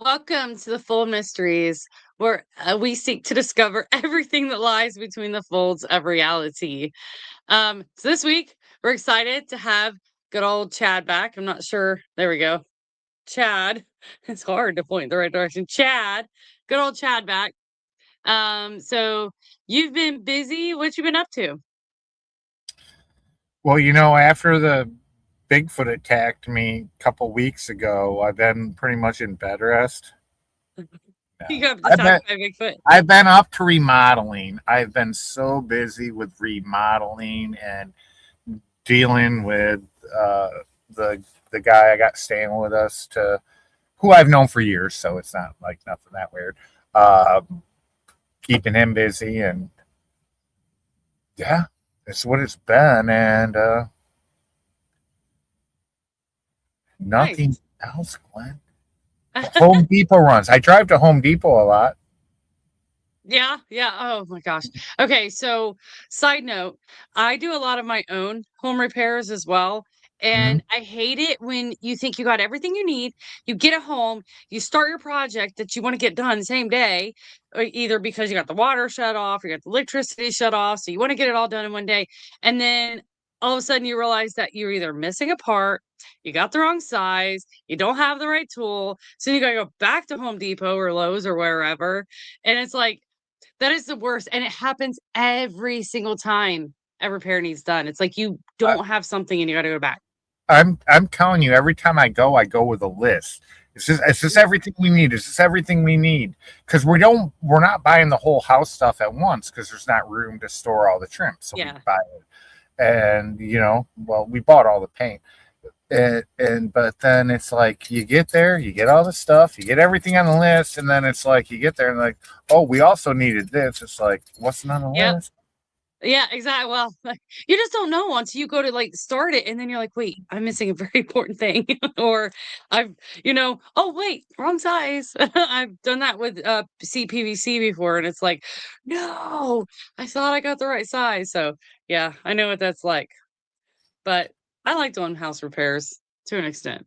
Welcome to the Fold Mysteries, where we seek to discover everything that lies between the folds of reality. So this week, we're excited to have good old Chad back. I'm not sure. There we go. Chad. It's hard to point the right direction. Chad. Good old Chad back. So you've been busy. What you been up to? Well, after the Bigfoot attacked me a couple weeks ago, I've been pretty much in bed rest. You No. got I've been attacked by Bigfoot. I've been up to remodeling. I've been so busy with remodeling and dealing with uh, the the guy I got staying with us to who I've known for years, so it's not like nothing that weird. Uh, Keeping him busy and yeah, it's what it's been and nothing Nice. else, Glenn. Home Depot runs. I drive to Home Depot a lot. Yeah, yeah. Oh my gosh. Okay, so side note, I do a lot of my own home repairs as well. Mhm. And I hate it when you think you got everything you need, you get it home, you start your project that you want to get done the same day, or either because you got the water shut off, or you got the electricity shut off, so you want to get it all done in one day. And then all of a sudden you realize that you're either missing a part, you got the wrong size, you don't have the right tool, so you gotta go back to Home Depot or Lowe's or wherever. And it's like that is the worst, and it happens every single time a repair needs done. It's like you I, don't have something and you gotta go back. I'm telling you, every time I go with a list. Is this everything we need? Is this everything we need? Because we're not buying the whole house stuff at once because there's not room to store all the trim. So we Yeah. buy it, and well, we bought all the paint, and but then it's like you get there, you get all the stuff, you get everything on the list, and then it's like you get there and like, oh, we also needed this. It's like, what's not on the Yep. list? Yeah, exactly. Well, like, you just don't know until you go to, like, start it, and then you're like, "Wait, I'm missing a very important thing." Or I've "Oh, wait, wrong size." I've done that with, CPVC before, and it's like, "No, I thought I got the right size." So, yeah, I know what that's like, but I like doing house repairs to an extent,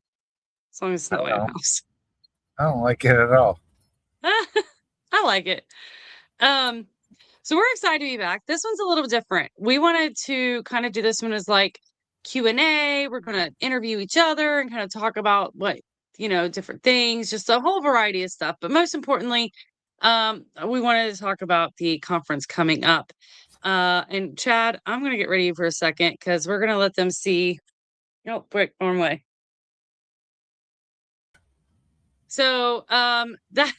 as long as it's I not don't my own know. house. I don't like it at all. I like it. Um, so we're excited to be back. This one's a little different. We wanted to kind of do this one as like Q&A. We're going to interview each other and kind of talk about different things, just a whole variety of stuff. But most importantly, we wanted to talk about the conference coming up. And Chad, I'm going to get ready for a second because we're going to let them see. Oh, quick, wrong way. So, that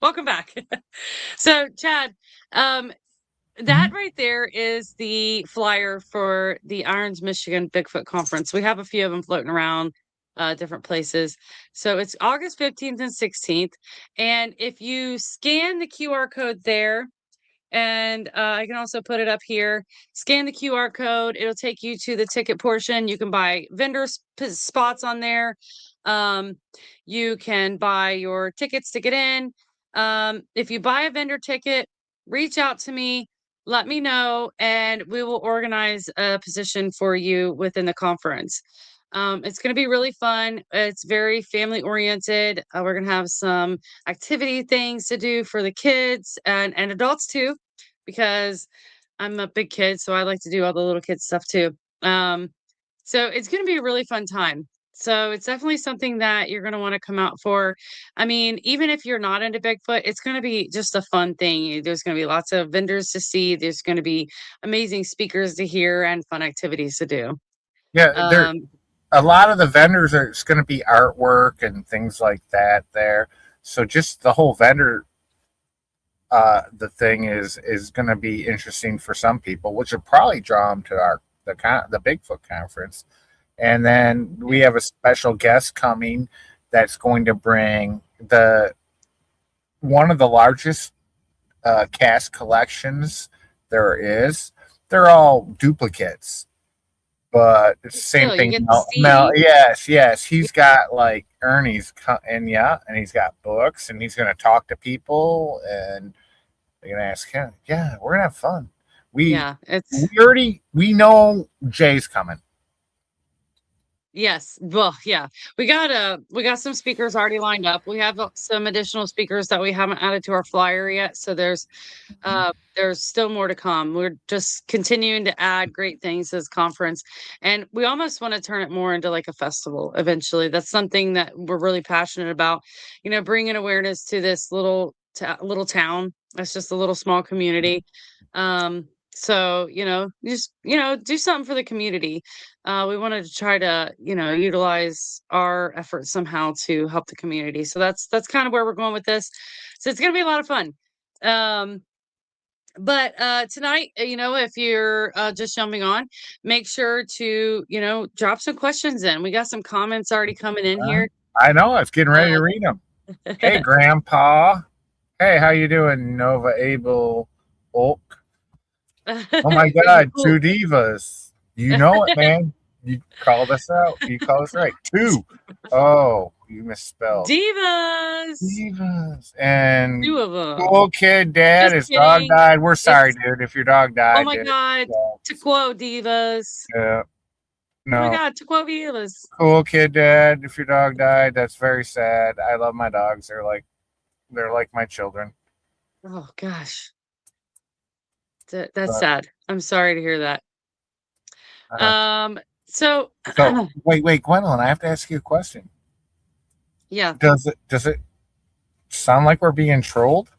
welcome back. So, Chad, um, that Mhm. right there is the flyer for the Irons, Michigan Bigfoot Conference. We have a few of them floating around different places. So it's August 15th and 16th. And if you scan the QR code there, and I can also put it up here, scan the QR code, it'll take you to the ticket portion. You can buy spots on there. Um, you can buy your tickets to get in. If you buy a vendor ticket, reach out to me, let me know, and we will organize a position for you within the conference. It's going to be really fun. It's very family oriented. We're going to have some activity things to do for the kids and adults too, because I'm a big kid, so I like to do all the little kid stuff too. So it's going to be a really fun time. So it's definitely something that you're going to want to come out for. I mean, even if you're not into Bigfoot, it's going to be just a fun thing. There's going to be lots of vendors to see. There's going to be amazing speakers to hear and fun activities to do. Yeah, there Um, a lot of the vendors are it's going to be artwork and things like that there. So just the whole vendor the thing is going to be interesting for some people, which will probably draw them to the Bigfoot conference. And then we yeah. have a special guest coming that's going to bring the one of the largest cast collections there is. They're all duplicates, but it's the same Still, you thing. get to Mel, see. yes, he's got like Ernie's, and yeah, and he's got books, and he's going to talk to people, and they're going to ask him. Yeah, we're going to have fun. We Yeah, we know Jay's coming. Yes. Well, yeah. We got some speakers already lined up. We have some additional speakers that we haven't added to our flyer yet. So Mhm. there's still more to come. We're just continuing to add great things to this conference, and we almost want to turn it more into like a festival eventually. That's something that we're really passionate about. You know, bringing awareness to this little town. That's just a little small community. So just do something for the community. We wanted to try to utilize our efforts somehow to help the community. So that's kind of where we're going with this. So it's going to be a lot of fun. Um, but tonight, if you're just jumping on, make sure to, drop some questions in. We got some comments already coming in Uh, here. I know. I was getting ready to Uh, read them. Hey, Grandpa. Hey, how you doing, Nova Abel Oak? Oh my God, cool. two divas. You know it, man. You called us out. You called us right. Two. Oh, you misspelled. Divas. Divas. And Two of them. cool kid dad, Just his dog kidding. died. We're sorry, It's dude, if your dog Oh died, my dude. God. Yeah. To quote divas. Yeah. Oh my No. God. To quote divas. Cool kid dad, if your dog died, that's very sad. I love my dogs. They're like my children. Oh gosh. That's But sad. I'm sorry to hear that. uh, Um. So, so wait, Gwendolyn, I have to ask you a question. yeah. Does it sound like we're being trolled?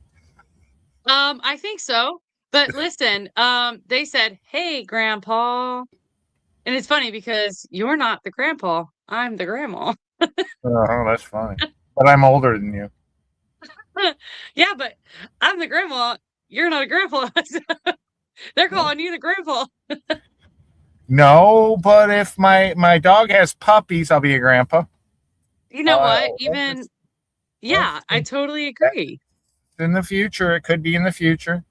I think so. But listen, they said, "Hey, grandpa." And it's funny because you're not the grandpa. I'm the grandma. Oh, that's funny. But I'm older than you. Yeah, but I'm the grandma. You're not a grandpa. They're calling you the grandpa. No, but if my dog has puppies, I'll be a grandpa. You know what? That's Even just yeah, that's I totally that's agree. in the future. It could be in the future.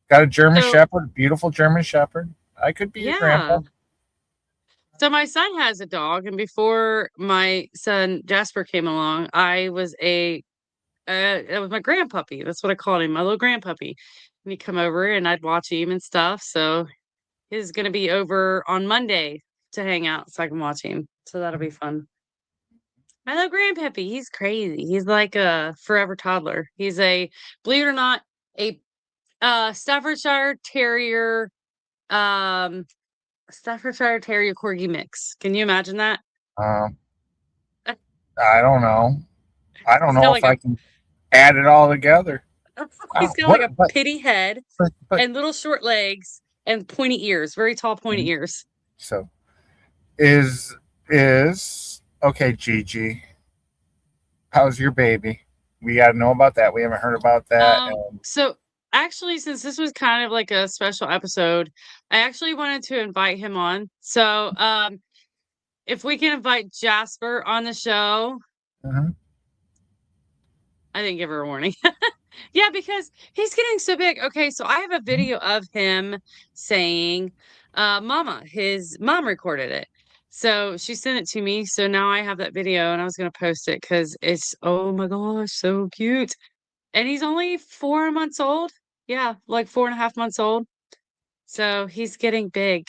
Got a German So, Shepherd, beautiful German Shepherd. I could be a yeah. grandpa. So my son has a dog, and before my son Jasper came along, it was my grandpuppy. That's what I called him, my little grandpuppy. And he'd come over and I'd watch him and stuff. So he's gonna be over on Monday to hang out so I can watch him. So that'll be fun. My little grandpappy, he's crazy. He's like a forever toddler. He's believe it or not, a Staffordshire Terrier, um, Staffordshire Terrier Corgi mix. Can you imagine that? Um, I don't know. I don't He's know got if like a I can add it all together. he's got like What? a pitty head But and little short legs and pointy ears, very tall pointy Mhm. ears. So is okay, Gigi. How's your baby? We got to know about that. We haven't heard about that. And So actually, since this was kind of like a special episode, I actually wanted to invite him on. So, if we can invite Jasper on the show, Mhm. I didn't give her a warning. Yeah, because he's getting so big. Okay, so I have a video of him saying, Mama. His mom recorded it. So she sent it to me. So now I have that video and I was going to post it because it's, oh my gosh, so cute. And he's only 4 months old. Yeah, like 4.5 months old. So he's getting big.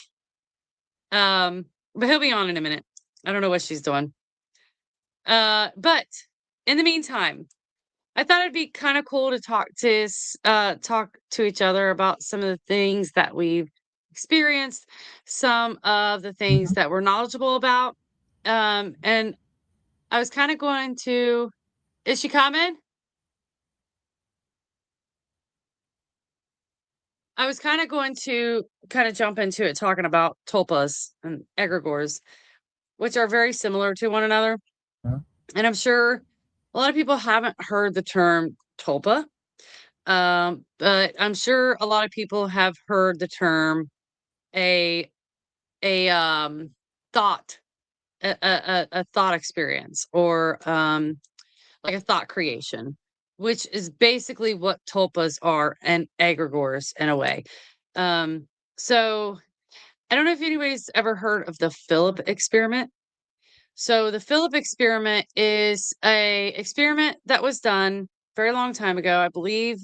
But he'll be on in a minute. I don't know what she's doing. But in the meantime, I thought it'd be kind of cool to talk to each other about some of the things that we've experienced, some of the things Mhm. that we're knowledgeable about. And I was kind of going to, is she coming? I was kind of going to kind of jump into it talking about tulpas and egregores, which are very similar to one another. Mhm. And I'm sure a lot of people haven't heard the term tulpa. But I'm sure a lot of people have heard the term a a thought a thought experience or like a thought creation, which is basically what tulpas are and egregores in a way. So I don't know if anybody's ever heard of the Philip experiment. So the Philip experiment is a experiment that was done very long time ago. I believe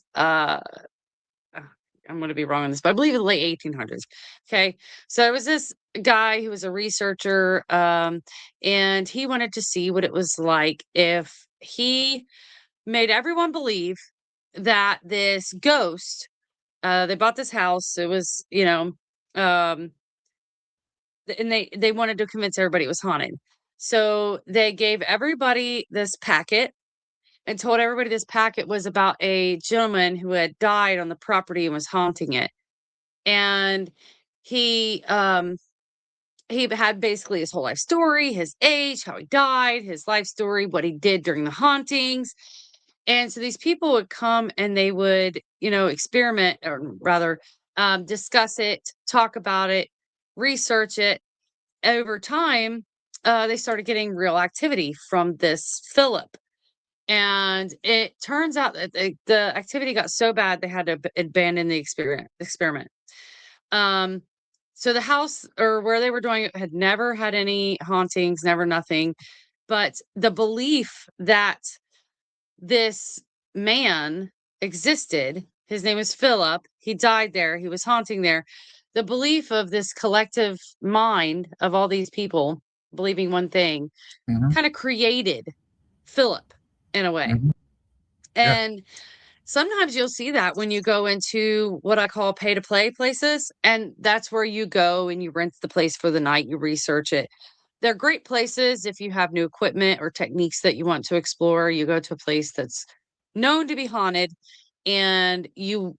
I'm going to be wrong on this, but I believe in the late 1800s. Okay. So it was this guy who was a researcher, and he wanted to see what it was like if he made everyone believe that this ghost, they bought this house. It was, um, and they wanted to convince everybody it was haunted. So they gave everybody this packet and told everybody this packet was about a gentleman who had died on the property and was haunting it. And he um he had basically his whole life story, his age, how he died, his life story, what he did during the hauntings. And so these people would come and they would, experiment, or rather, discuss it, talk about it, research it. Over time, they started getting real activity from this Philip. And it turns out that the activity got so bad they had to abandon the experiment. Um, so the house, or where they were doing it, had never had any hauntings, never nothing. But the belief that this man existed, his name was Philip, he died there, he was haunting there. The belief of this collective mind of all these people believing one thing Hmm. kind of created Philip in a way. Hmm. Yeah. And sometimes you'll see that when you go into what I call pay to play places. And that's where you go and you rent the place for the night, you research it. They're great places if you have new equipment or techniques that you want to explore. You go to a place that's known to be haunted, and you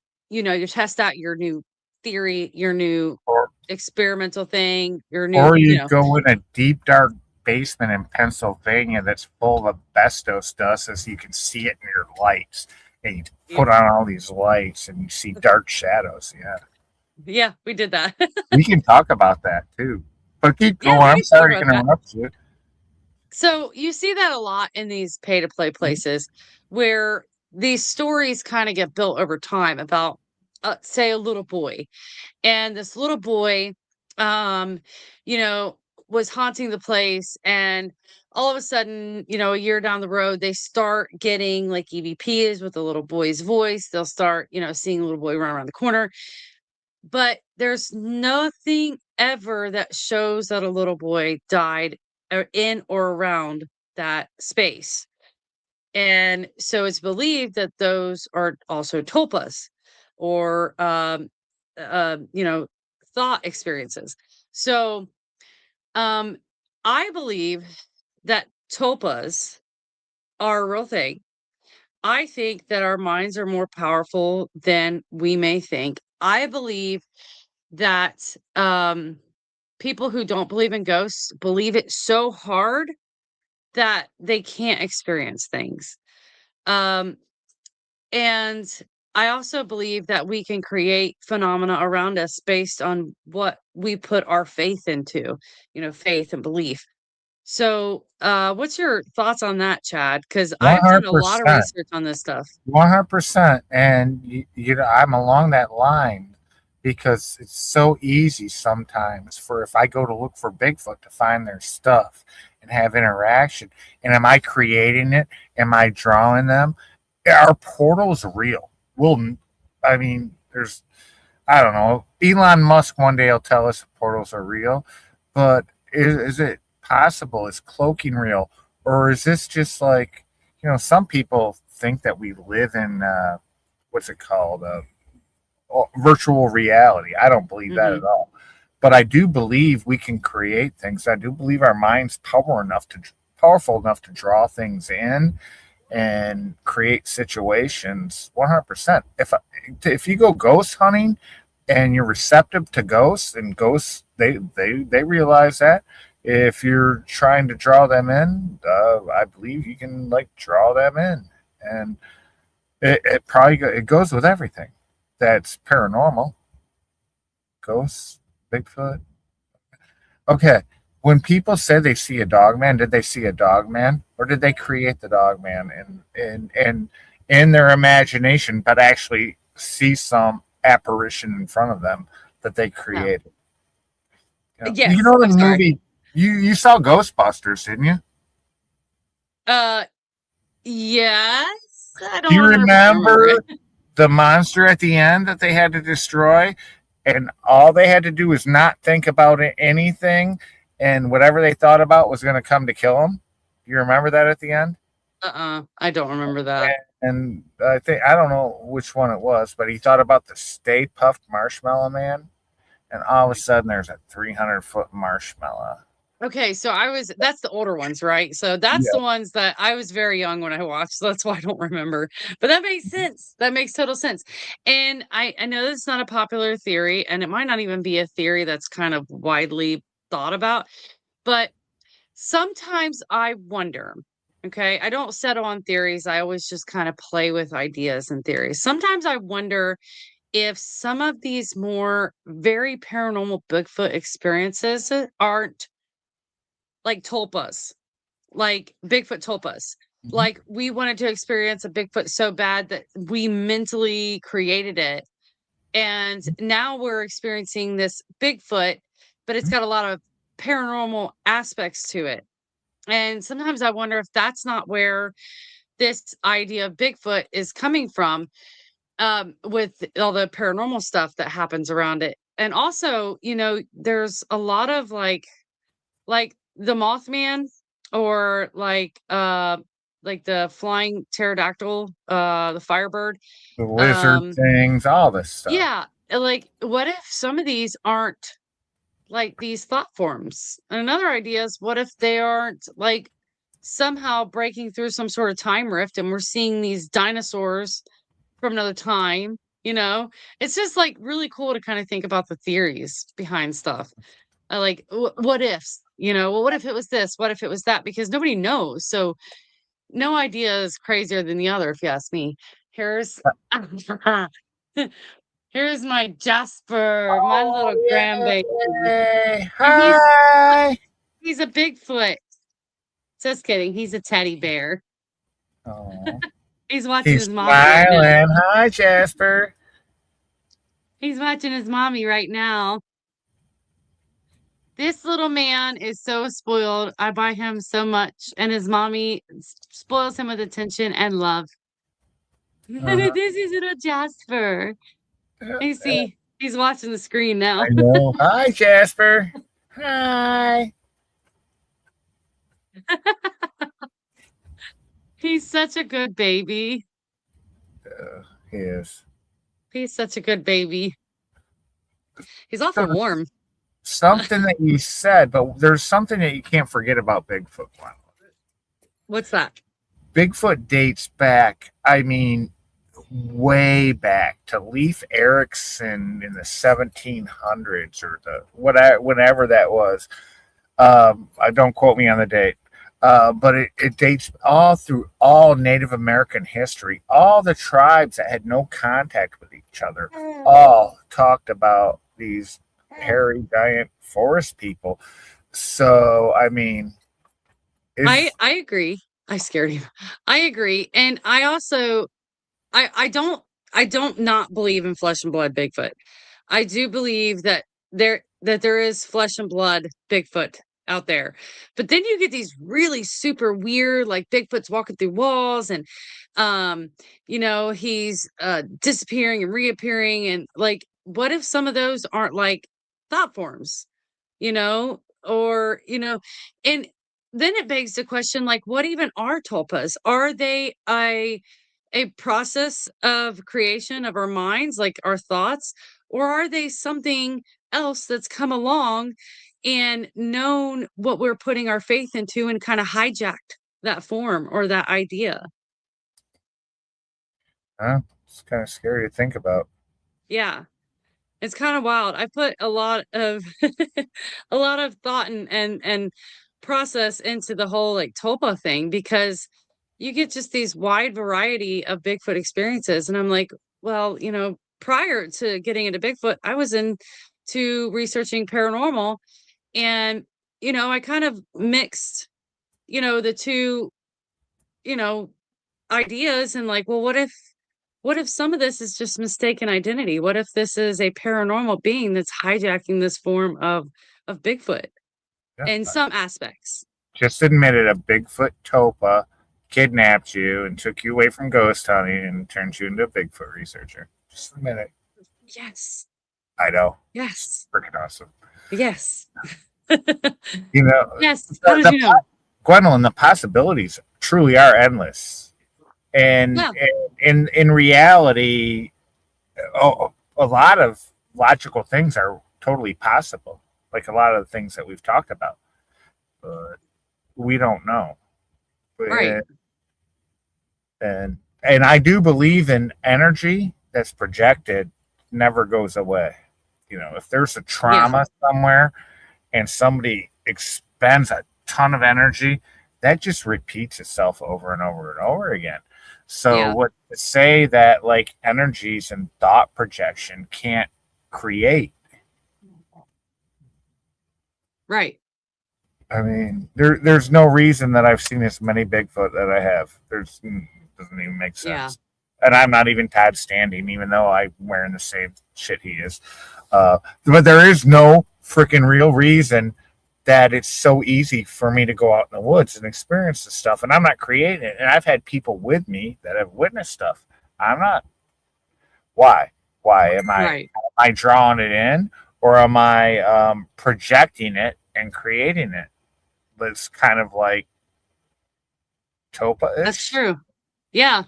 test out your new theory, your new Or experimental thing, your new, or you go in a deep dark basement in Pennsylvania that's full of asbestos dust, as you can see it in your lights, and you yeah, put on all these lights and you see dark shadows. Yeah, yeah, we did that. we can talk about that too. But keep Yeah, going. we I'm can talk sorry to about that. interrupt you. So you see that a lot in these pay to play places where these stories kind of get built over time about, say, a little boy. And this little boy, um, you know, was haunting the place. And all of a sudden, a year down the road, they start getting like EVPs with the little boy's voice. They'll start, seeing the little boy run around the corner. But there's nothing ever that shows that a little boy died in or around that space. And so it's believed that those are also tulpas, or uh, you know, thought experiences. So um I believe that tulpas are a real thing. I think that our minds are more powerful than we may think. I believe that people who don't believe in ghosts believe it so hard that they can't experience things. Um, and I also believe that we can create phenomena around us based on what we put our faith into, faith and belief. So, what's your thoughts on that, Chad? Because One I've done hundred a lot of percent. research on this stuff. 100%. And I'm along that line because it's so easy sometimes for, if I go to look for Bigfoot, to find their stuff and have interaction. And am I creating it? Am I drawing them? Are portals real? Well, I mean, I don't know. Elon Musk one day will tell us portals are real, but is it possible? Is cloaking real? Or is this just like, some people think that we live in, what's it called? Virtual reality. I don't believe that Hmm. at all. But I do believe we can create things. I do believe our mind's powerful enough to draw things in and create situations. 100%. If you go ghost hunting and you're receptive to ghosts, and ghosts, they realize that. If you're trying to draw them in, I believe you can like draw them in. And it goes with everything that's paranormal. Ghosts, Bigfoot. Okay, when people say they see a dog man, did they see a dog man, or did they create the dog man in their imagination, but actually see some apparition in front of them that they No. created? Yes. The I'm sorry. movie, you saw Ghostbusters, didn't you? Uh, yes. I Do don't you 100% remember it. remember the monster at the end that they had to destroy, and all they had to do was not think about anything, and whatever they thought about was going to come to kill them. You remember that at the end? I don't remember that. And I think I don't know which one it was, but he thought about the Stay Puffed Marshmallow Man, and all of a sudden there's a 300-foot marshmallow. Okay, so that's the older ones, right? So that's the Yeah. ones that I was very young when I watched. So that's why I don't remember. But that makes sense. That makes total sense. And I know this is not a popular theory, and it might not even be a theory that's kind of widely thought about, but sometimes I wonder, okay, I don't settle on theories. I always just kind of play with ideas and theories. Sometimes I wonder if some of these more very paranormal Bigfoot experiences aren't like tulpas, like Bigfoot tulpas. Mhm. Like we wanted to experience a Bigfoot so bad that we mentally created it. And now we're experiencing this Bigfoot, but it's got a lot of paranormal aspects to it. And sometimes I wonder if that's not where this idea of Bigfoot is coming from, with all the paranormal stuff that happens around it. And also, there's a lot of like the Mothman, or like the flying pterodactyl, the Firebird. The lizard Um, things, all this stuff. yeah, like what if some of these aren't like these thought forms? And another idea is, what if they aren't like somehow breaking through some sort of time rift and we're seeing these dinosaurs from another time, you know? It's just like really cool to kind of think about the theories behind stuff. Like what ifs, well, what if it was this? What if it was that? Because nobody knows. So no idea is crazier than the other, if you ask me. Here's here's my Jasper, my little Oh, grandbaby. yay! And Hi. he's a Bigfoot. Just kidding. He's a teddy bear. Oh, He's watching he's his mommy right now. smiling. Hi, Jasper. He's watching his mommy right now. This little man is so spoiled. I buy him so much, and his mommy spoils him with attention and love. Uh-huh. This is little Jasper. You see, he's watching the screen now. I know. Hi, Jasper. Hi. He's such a good baby. He is. He's such a good baby. He's awful warm. Something that you said, but there's something that you can't forget about Bigfoot. What's that? Bigfoot dates back, I mean, way back to Leif Erikson in the 1700s or the whenever that was. I don't quote me on the date, but it dates all through all Native American history. All the tribes that had no contact with each other all talked about these hairy giant forest people. So I mean, I agree. I scared him. I agree. And I also I don't not believe in flesh and blood Bigfoot. I do believe that there is flesh and blood Bigfoot out there. But then you get these really super weird, like Bigfoot's walking through walls, and um, he's disappearing and reappearing, and like what if some of those aren't like thought forms, or and then it begs the question, like, what even are tulpas? Are they a process of creation of our minds, like our thoughts, or are they something else that's come along and known what we're putting our faith into and kind of hijacked that form or that idea? it's kind of scary to think about. Yeah. It's kind of wild. I put a lot of a lot of thought and process into the whole like Tulpa thing, because you get just these wide variety of Bigfoot experiences. And I'm like, well, prior to getting into Bigfoot, I was into researching paranormal, and I kind of mixed, the two, you know, ideas, and like, well, what if some of this is just mistaken identity? What if this is a paranormal being that's hijacking this form of Bigfoot Yeah. in some aspects? Just admitted a Bigfoot topa kidnapped you and took you away from ghost hunting and turned you into a Bigfoot researcher. Just a minute. Yes. I know. It's Yes. freaking awesome. Yes. You know, Yes. How did you know? Gwendolyn, the possibilities truly are endless. And Yeah. in reality, a lot of logical things are totally possible. Like a lot of the things that we've talked about, but we don't know. Right. And I do believe in energy that's projected never goes away. You know, if there's a Yeah. trauma somewhere and somebody expends a ton of energy, that just repeats itself over and over and over again. So Yeah. what to say that like energies and thought projection can't create? Right. I mean, there's no reason that I've seen as many Bigfoot that I have. Doesn't even make Yeah. sense. And I'm not even Todd Standing, even though I'm wearing the same shit he is. But there is no freaking real reason that it's so easy for me to go out in the woods and experience this stuff. And I'm not creating it. And I've had people with me that have witnessed stuff. I'm not. Why? Why Right. am I drawing it in, or am I projecting it and creating it? It's kind of like Topa That's ish. true. Yeah.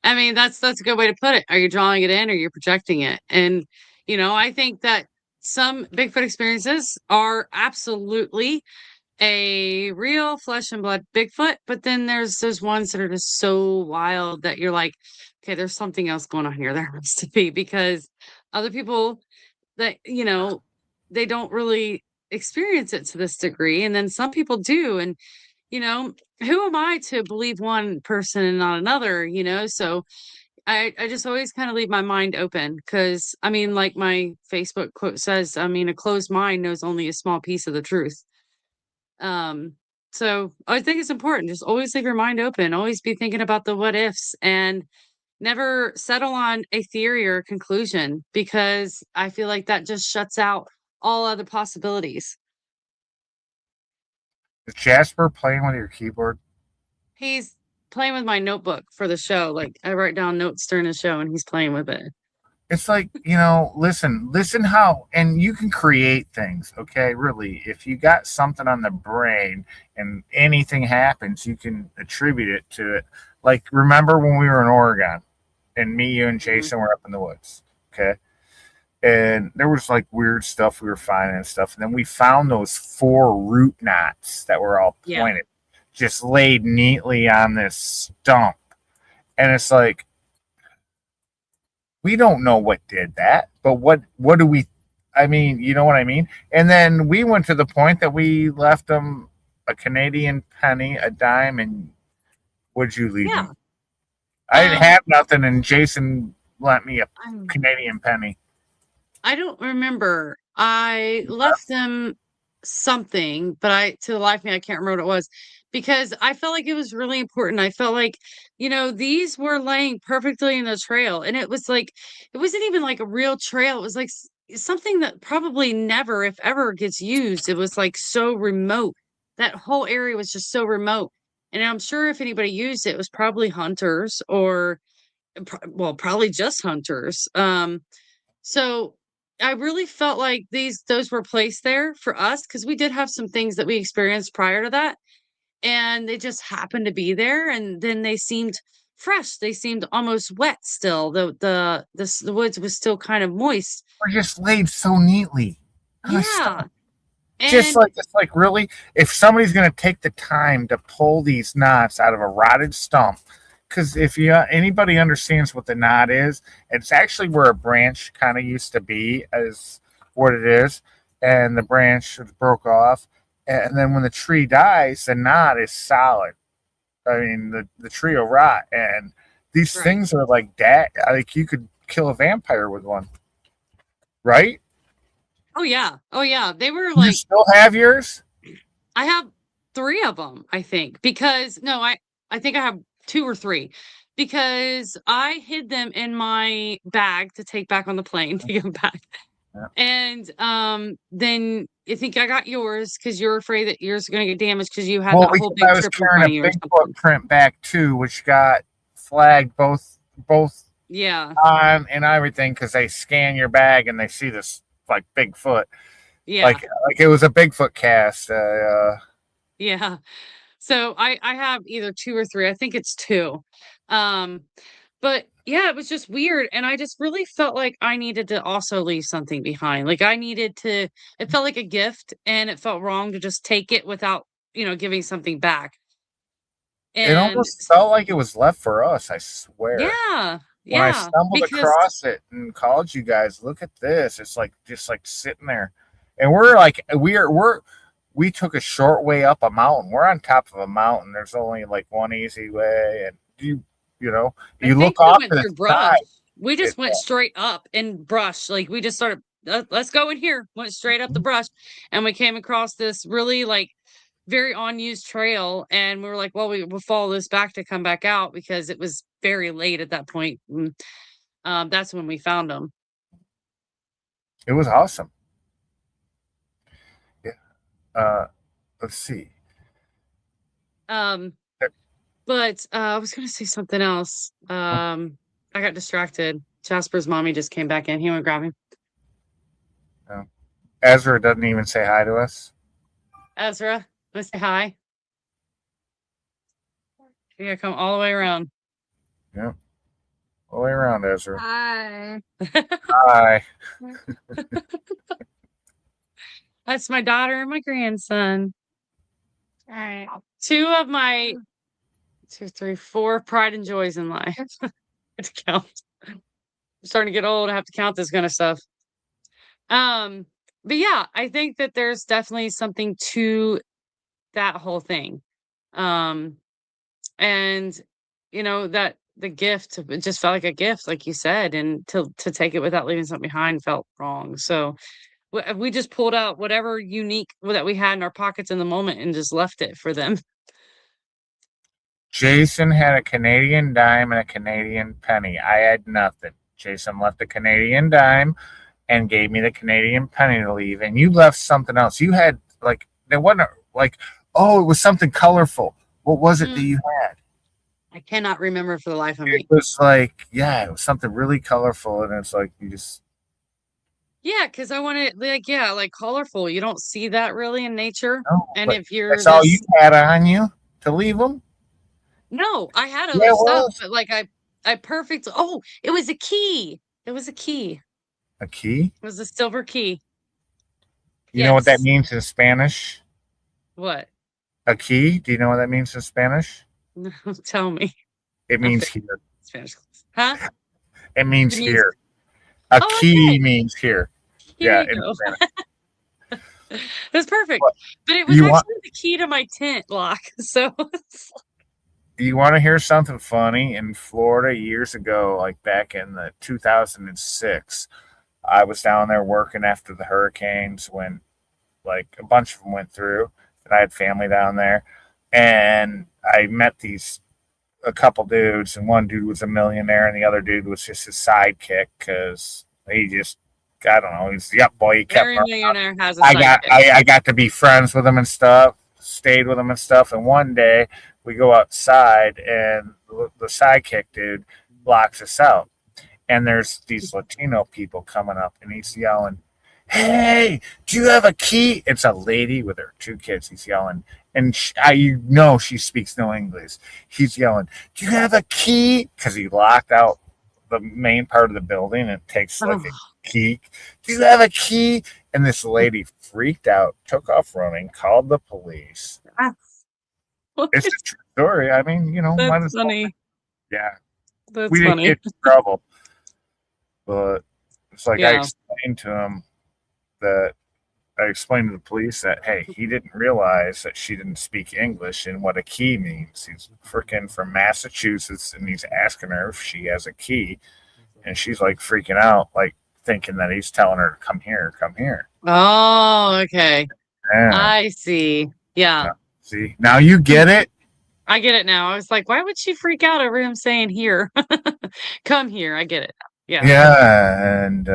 I mean, that's a good way to put it. Are you drawing it in or you're projecting it? And I think that some Bigfoot experiences are absolutely a real flesh and blood Bigfoot, but then there's those ones that are just so wild that you're like, okay, there's something else going on here. There has to be because other people that they don't really experience it to this degree, and then some people do, and you know who am I to believe one person and not another? So I just always kind of leave my mind open because I mean, like my Facebook quote says, I mean, a closed mind knows only a small piece of the truth. um so I think it's important, just always leave your mind open, always be thinking about the what ifs, and never settle on a theory or a conclusion because I feel like that just shuts out all other possibilities. Is Jasper playing with your keyboard? He's playing with my notebook for the show. Like I write down notes during the show and he's playing with it. It's like, listen how, and you can create things, okay? Really, if you got something on the brain and anything happens, you can attribute it to it. Like, remember when we were in Oregon and me, you, and Mhm. Jason were up in the woods, okay? And there was like weird stuff we were finding and stuff. And then we found those four root knots that were all Yeah. pointed, just laid neatly on this stump. And it's like, we don't know what did that, but what do we? I mean, you know what I mean. And then we went to the point that we left them a Canadian penny, a dime, and what'd you leave me? Yeah. I didn't Um have nothing, and Jason lent me a I'm Canadian penny. I don't remember. I left them something, but I to the life of me, I can't remember what it was because I felt like it was really important. I felt like, these were laying perfectly in the trail. And it was like, it wasn't even like a real trail. It was like something that probably never, if ever, gets used. It was like so remote. That whole area was just so remote. And I'm sure if anybody used it, it was probably hunters or, well, probably just hunters. So I really felt like those were placed there for us because we did have some things that we experienced prior to that, and they just happened to be there, and then they seemed fresh. They seemed almost wet still. The woods was still kind of moist. We're just laid so neatly on a Yeah. stump. Just And like it's like really, if somebody's gonna take the time to pull these knots out of a rotted stump, because if you anybody understands what the knot is, it's actually where a branch kind of used to be, as what it is, and the branch broke off, and then when the tree dies, the knot is solid. I mean, the tree will rot, and these right. things are like that. Like you could kill a vampire with one, right? Oh yeah. Oh yeah. They were You like still have yours? I have 3 of them, I think, because no, I think I have 2 or 3 because I hid them in my bag to take back on the plane to get 'em back. Yeah. And, then, you think I got yours because you're afraid that yours is going to get damaged because you had Well, that whole because big I was trip in carrying front a of you or Bigfoot something. print back too, which got flagged both Yeah. on and everything because they scan your bag and they see this like Bigfoot, Yeah. like it was a Bigfoot cast. Yeah. So I have either two or three. I think it's two. Um, but yeah, it was just weird. And I just really felt like I needed to also leave something behind. Like I needed to, it felt like a gift and it felt wrong to just take it without, giving something back. It And almost felt like it was left for us. I swear. yeah, When I yeah, stumbled because across it and called you guys, look at this. It's like just like sitting there, and we're like we took a short way up a mountain. We're on top of a mountain. There's only like one easy way, and you know I you think look we off went to the through brush. side. We It, just went straight up in brush. Like we just started, let's go in here. Went straight up the brush, and we came across this really like very unused trail, and we were like, well, we'll follow this back to come back out because it was very late at that point. And, that's when we found them. it was awesome. Yeah. Let's see. Um, but I was gonna say something else. I got distracted. Jasper's mommy just came back in. He went grab him. Ezra doesn't even say hi to us. Ezra, wanna say hi? You gotta come all the way around. Yeah. All the way around, Ezra. Hi. Hi. That's my daughter and my grandson. All right. Two of my 2, 3, 4 pride and joys in life. To count. I'm starting to get old. I have to count this kind of stuff. But yeah, I think that there's definitely something to that whole thing. Um, and that the gift, it just felt like a gift, like you said, and to take it without leaving something behind felt wrong. So we just pulled out whatever unique that we had in our pockets in the moment and just left it for them. Jason had a Canadian dime and a Canadian penny. I had nothing. Jason left a Canadian dime and gave me the Canadian penny to leave. And you left something else. You had like there wasn't like it was something colorful. What was it that you had? I cannot remember for the life of me. It was like it was something really colorful, and it's like you just Yeah, because I want to like colorful. You don't see that really in nature. And but if you're that's all you had on you to leave them. no, I had Yeah, other it stuff, was. but like I perfect. Oh, it was a key. It was a key. A key. It was a silver key. You know what that Yes. means in Spanish? What? A key. Do you know what that means in Spanish? No, tell me. It means here. Spanish class. Huh? It means It means here. A oh, key okay. means here. Here Yeah, you in go. Spanish. That's perfect. What? But it was You actually want the key to my tent lock. So you want to hear something funny? In Florida years ago, like back in the 2006, I was down there working after the hurricanes when like a bunch of them went through, and I had family down there, and I met a couple dudes, and one dude was a millionaire, and the other dude was just his sidekick because he just, I don't know, he's the up boy. He kept every me around. millionaire has a sidekick. I got to be friends with him and stuff, stayed with him and stuff. And one day we go outside, and the sidekick dude blocks us out, and there's these Latino people coming up, and he's yelling, "Hey, do you have a key?" It's a lady with her two kids. He's yelling, and she speaks no English. He's yelling, "Do you have a key?" Because he locked out the main part of the building, and it takes like a key. "Do you have a key?" And this lady freaked out, took off running, called the police. It's a true story. I mean, That's funny. Yeah, That's we didn't funny. get in trouble, but it's like I Yeah. explained to him that I explained to the police that, hey, he didn't realize that she didn't speak English and what a key means. He's freaking from Massachusetts, and he's asking her if she has a key, and she's like freaking out, like thinking that he's telling her to come here, come here. Oh, okay. Yeah. I see. Yeah. See, now you get it. I get it now. I was like, why would she freak out over him saying here? Come here. I get it. Yeah. Yeah, and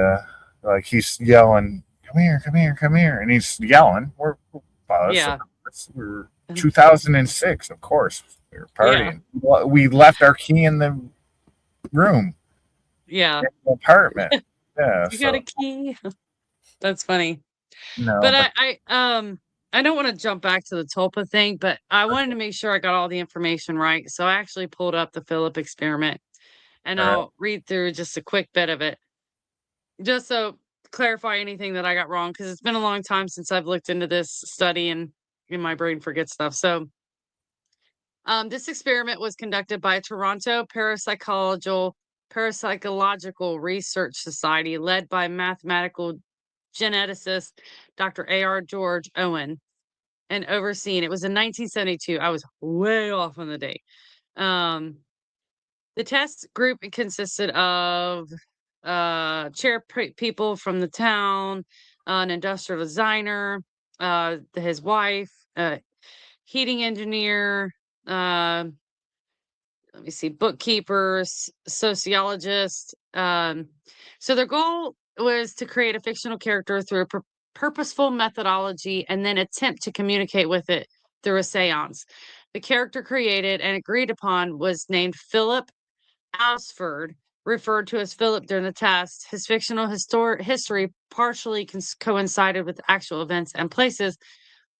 like he's yelling, come here, come here, come here. And he's yelling. We're 2006, of course. We were partying. Yeah. We left our key in the room. Yeah. In the apartment. Yeah. You got a key? That's funny. No. But I don't want to jump back to the tulpa thing, but I wanted to make sure I got all the information right. So I actually pulled up the Philip experiment, and I'll read through just a quick bit of it, just so clarify anything that I got wrong, because it's been a long time since I've looked into this study, and my brain forgets stuff. So this experiment was conducted by Toronto Parapsychological Research Society, led by mathematical geneticist Dr. A.R. George Owen, and overseen. It was in 1972. I was way off on the date. The test group consisted of people from the town, an industrial designer, his wife, heating engineer, let me see, bookkeepers, sociologists. So their goal was to create a fictional character through a purposeful methodology and then attempt to communicate with it through a seance. The character created and agreed upon was named Philip Alsford, referred to as Philip during the test. His fictional history partially coincided with actual events and places,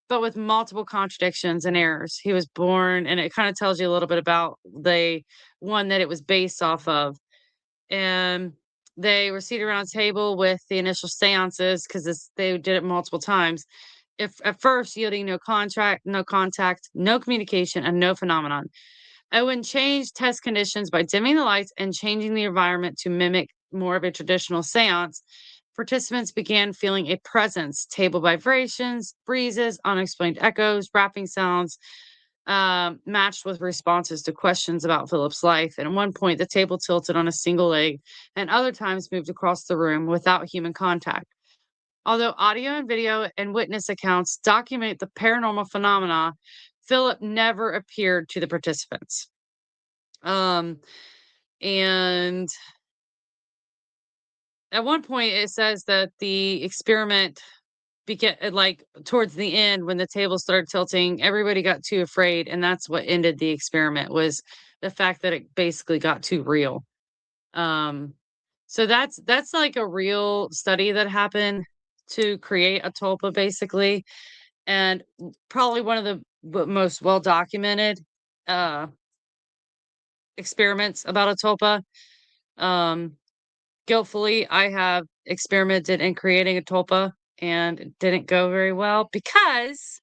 but with multiple contradictions and errors. He was born, and it kind of tells you a little bit about the one that it was based off of. And they were seated around a table with the initial seances, because they did it multiple times. If at first yielding no contact, no communication, and no phenomenon. Owen changed test conditions by dimming the lights and changing the environment to mimic more of a traditional seance. Participants began feeling a presence, table vibrations, breezes, unexplained echoes, rapping sounds, matched with responses to questions about Philip's life. And at one point, the table tilted on a single leg, and other times moved across the room without human contact. Although audio and video and witness accounts document the paranormal phenomena, Philip never appeared to the participants. And at one point, it says that the experiment began, like towards the end, when the table started tilting, everybody got too afraid, and that's what ended the experiment, was the fact that it basically got too real. So that's like a real study that happened to create a tulpa, basically, and probably one of the most well documented experiments about a tulpa. Skillfully, I have experimented in creating a tulpa, and it didn't go very well because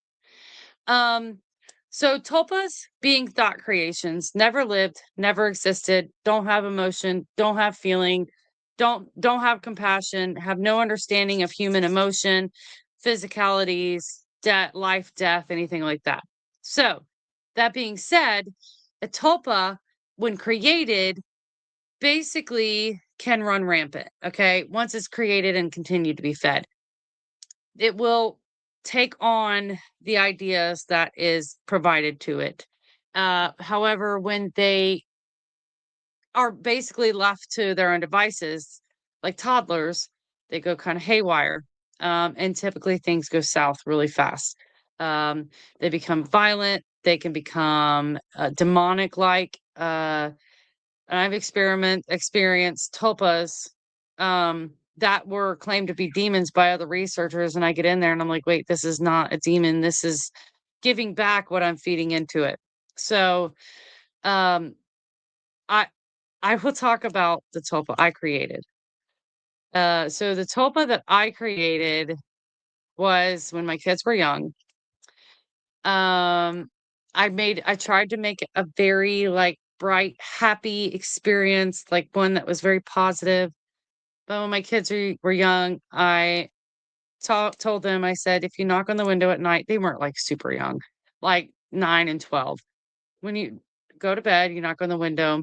so tulpas, being thought creations, never lived, never existed, don't have emotion, don't have feeling, don't have compassion, have no understanding of human emotion, physicalities, life, death, anything like that. So that being said, a tulpa, when created, basically can run rampant. Okay, once it's created and continue to be fed, it will take on the ideas that is provided to it. However, when they are basically left to their own devices, like toddlers, they go kind of haywire. And typically things go south really fast. They become violent. They can become demonic like. And I've experienced tulpas that were claimed to be demons by other researchers, and I get in there and I'm like, wait, this is not a demon. This is giving back what I'm feeding into it. So um I I will talk about the tulpa I created. So the tulpa that I created was when my kids were young. Um I tried to make it a very like bright, happy experience, like one that was very positive. But when my kids were young, I told them, I said, if you knock on the window at night, they weren't like super young, like 9 and 12. When you go to bed, you knock on the window.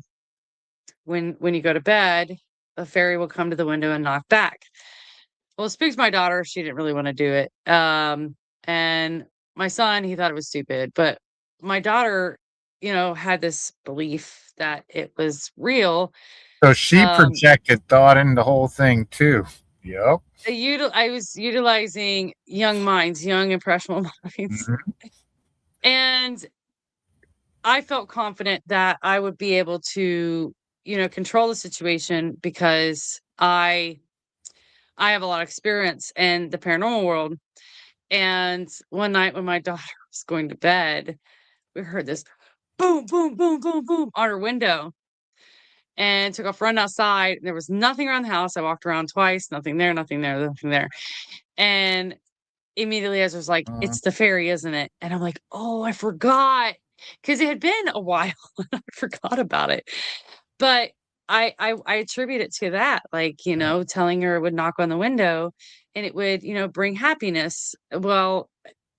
When you go to bed, a fairy will come to the window and knock back. Well, it spooked my daughter. She didn't really want to do it. And my son, he thought it was stupid. But my daughter, had this belief that it was real. So she projected thought in the whole thing too. Yep. I was utilizing young minds, young impressionable minds, Mhm. and I felt confident that I would be able to, control the situation because I have a lot of experience in the paranormal world. And one night when my daughter was going to bed, we heard this boom, boom, boom, boom, boom on her window and took off running outside. There was nothing around the house. I walked around twice, nothing there, nothing there, nothing there. And immediately I was like, Mm, it's the fairy, isn't it? And I'm like, oh, I forgot. Because it had been a while and I forgot about it. But I attribute it to that, like, telling her it would knock on the window and it would, bring happiness. Well,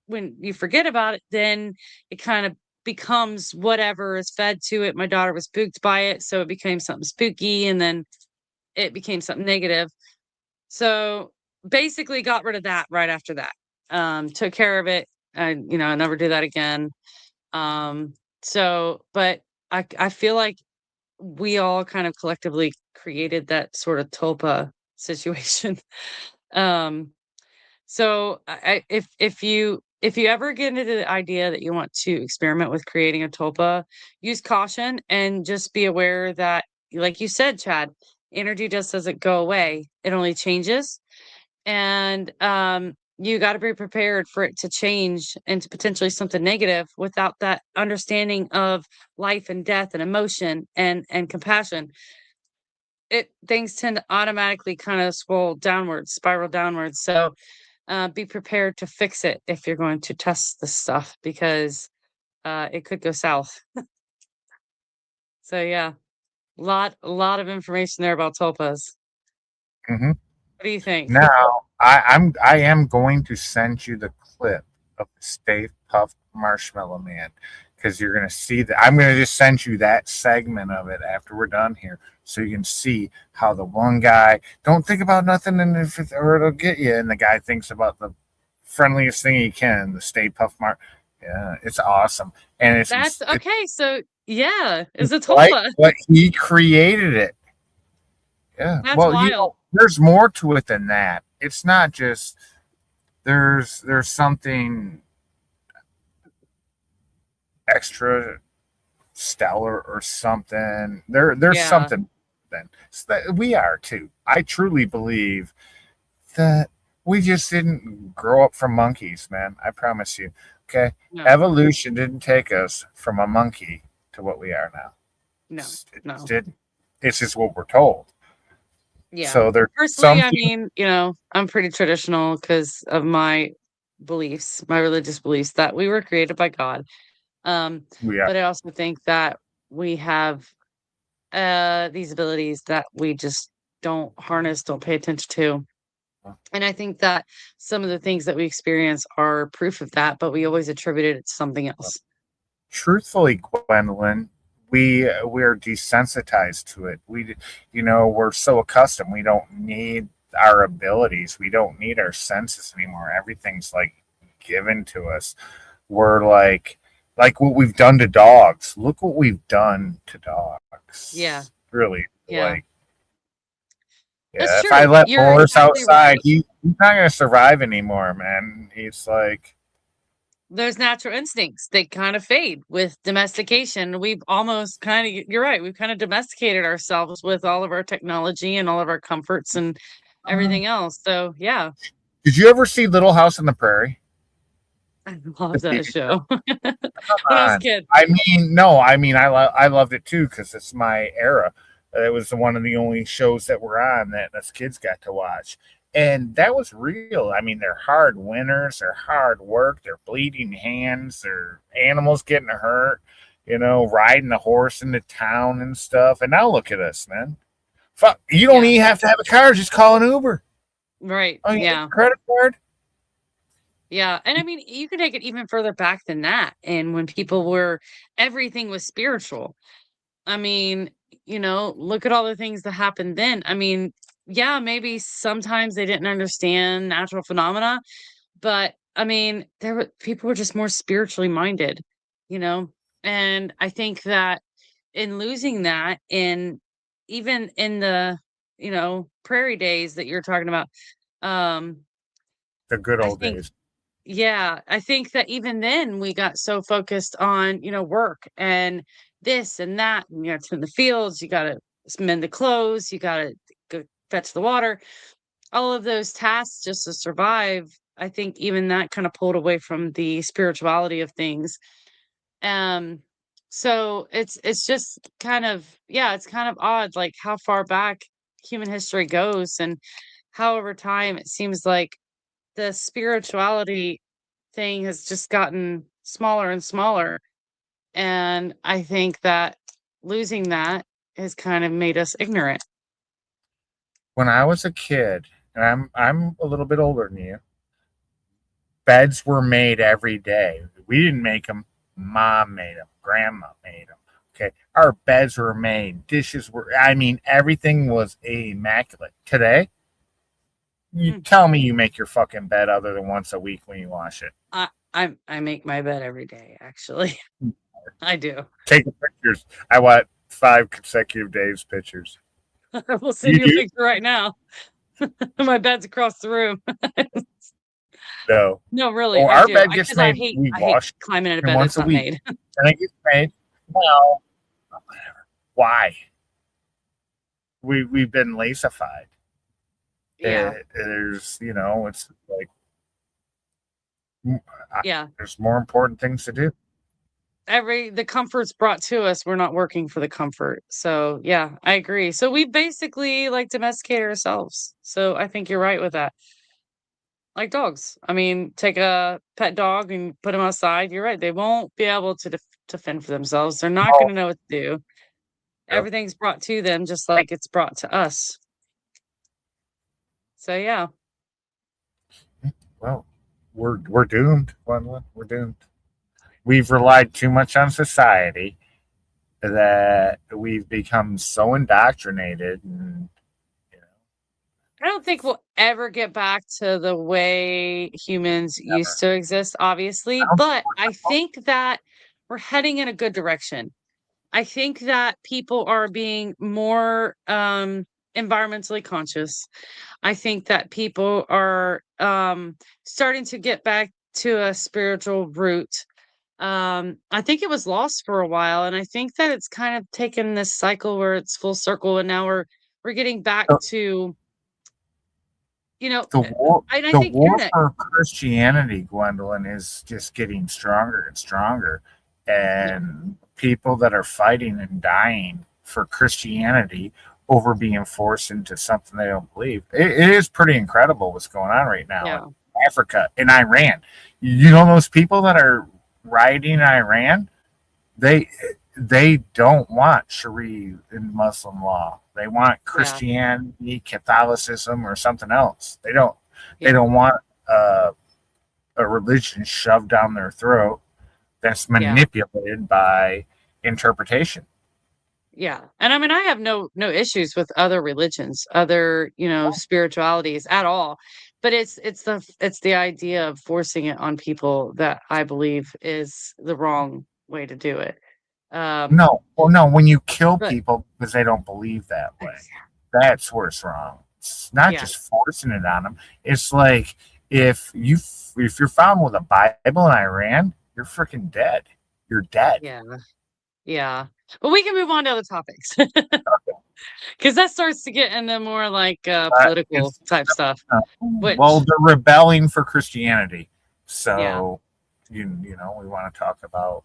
when you forget about it, then it kind of becomes whatever is fed to it. My daughter was spooked by it, so it became something spooky, and then it became something negative. So basically got rid of that right after that. Took care of it. I never do that again. But I feel like we all kind of collectively created that sort of tulpa situation. um so if you ever get into the idea that you want to experiment with creating a tulpa, use caution and just be aware that, like you said, Chad, energy just doesn't go away. It only changes. And you got to be prepared for it to change into potentially something negative without that understanding of life and death and emotion and compassion. It things tend to automatically kind of spiral downwards. So be prepared to fix it if you're going to test this stuff because it could go south. So yeah, a lot of information there about tulpas. mhm. What do you think? Now, I am going to send you the clip of the Stay Puft Marshmallow Man because you're going to see that. I'm going to just send you that segment of it after we're done here, so you can see how the one guy don't think about nothing, and or it'll get you, and the guy thinks about the friendliest thing he can, the Stay Puft Mar. Yeah, it's awesome, and That's it's okay. So yeah, it's a like tulpa. what he created it. Yeah, That's well, wild. there's more to it than that. It's not just there's something extra stellar or something. There's Yeah. something then that we are too. I truly believe that we just didn't grow up from monkeys, man. I promise you. Okay, No. evolution didn't take us from a monkey to what we are now. No. It just No. didn't. It's just what we're told. Yeah. So there's Personally, I something mean, I'm pretty traditional because of my beliefs, my religious beliefs that we were created by God. Um, we are. but I also think that we have these abilities that we just don't harness, don't pay attention to. And I think that some of the things that we experience are proof of that, but we always attributed it to something else. Truthfully, Gwendolyn, we're desensitized to it. We're so accustomed. We don't need our abilities. We don't need our senses anymore. Everything's like given to us. We're like what we've done to dogs. Look what we've done to Yeah. dogs. Really, Yeah. like That's yeah. If I true. let You're Boris exactly outside, right. he's not gonna survive anymore, man. He's like Those natural instincts, they kind of fade with domestication. We've almost kind of, you're right, we've kind of domesticated ourselves with all of our technology and all of our comforts and everything else. So, yeah, did you ever see Little House on the Prairie? I The love that TV show when I was a on. kid. I mean, no, I mean, I loved it too because it's my era. It was one of the only shows that were on that us kids got to watch, and that was real. I mean, they're hard winters, they're hard work, they're bleeding hands, they're animals getting hurt, riding the horse into town and stuff. And now look at us, man. Fuck, you don't Yeah, even have to have a car; just call an Uber. right. Oh, you need Yeah. a credit card? Yeah. And I mean, you can take it even further back than that. And when everything was spiritual. I mean, look at all the things that happened then. I mean, yeah, maybe sometimes they didn't understand natural phenomena, but I mean, people were just more spiritually minded, you know? And I think that in losing that in even in the prairie days that you're talking about. Um, The good I old think, days. yeah, I think that even then we got so focused on, work and this and that. And you got to in the fields, you got to mend the clothes, you got to go fetch the water, all of those tasks just to survive. I think even that kind of pulled away from the spirituality of things. Um, so it's just kind of, yeah, it's kind of odd, like how far back human history goes, and how over time it seems like the spirituality thing has just gotten smaller and smaller. And I think that losing that has kind of made us ignorant. When I was a kid, and I'm a little bit older than you, beds were made every day. We didn't make them. Mom made them. Grandma made them. Okay. Our beds were made. Dishes were, I mean, everything was immaculate. Today, you Mm. tell me you make your fucking bed other than once a week when you wash it. I make my bed every day, actually. I do. Take the pictures. I want 5 consecutive days pictures. I will send You you a do? picture right now. My bed's across the room. No. No, really, Oh, I our do. bed I gets because I made. hate We I hate wash climbing in a it bed that's once a not week. made. And it gets made. Well, whatever. Why? We've been lacified. Yeah. There's, it's like Yeah. there's more important things to do. The comfort's brought to us, we're not working for the comfort. So, yeah, I agree. So we basically like domesticate ourselves. So I think you're right with that. Like dogs. I mean, take a pet dog and put them outside. You're right. They won't be able to fend for themselves. They're not Oh, going to know what to do. yep. Everything's brought to them just like it's brought to us. So yeah. Well, we're doomed. Gwendolyn. We're doomed. We've relied too much on society that we've become so indoctrinated, and you know, I don't think we'll ever get back to the way humans used never. to exist, obviously, I don't think but I think that we're heading in a good direction. I think that people are being more environmentally conscious. I think that people are starting to get back to a spiritual root. I think it was lost for a while, and I think that it's kind of taken this cycle where it's full circle, and now we're getting back the, to, you know, the war. and I The think war internet. for Christianity, Gwendolyn, is just getting stronger and stronger, Yeah, and people that are fighting and dying for Christianity over being forced into something they don't believe. It is pretty incredible what's going on right now in yeah, Africa, in Iran. You know those people that are rioting in Iran? They they don't want Sharia in Muslim law. They want yeah, Christianity, Catholicism, or something else. They don't. They yeah, don't want uh, a religion shoved down their throat that's yeah. manipulated by interpretation. Yeah. And I mean, I have no issues with other religions, other, spiritualities at all. But it's the idea of forcing it on people that I believe is the wrong way to do it. Um, No, well, no. When you kill but people because they don't believe that way, that's where it's wrong. It's not yeah, just forcing it on them. It's like if you're found with a Bible in Iran, you're freaking dead. You're dead. yeah, yeah. But we can move on to other topics because that starts to get into more like political It's type stuff, well, which, they're rebelling for Christianity, yeah, so we want to talk about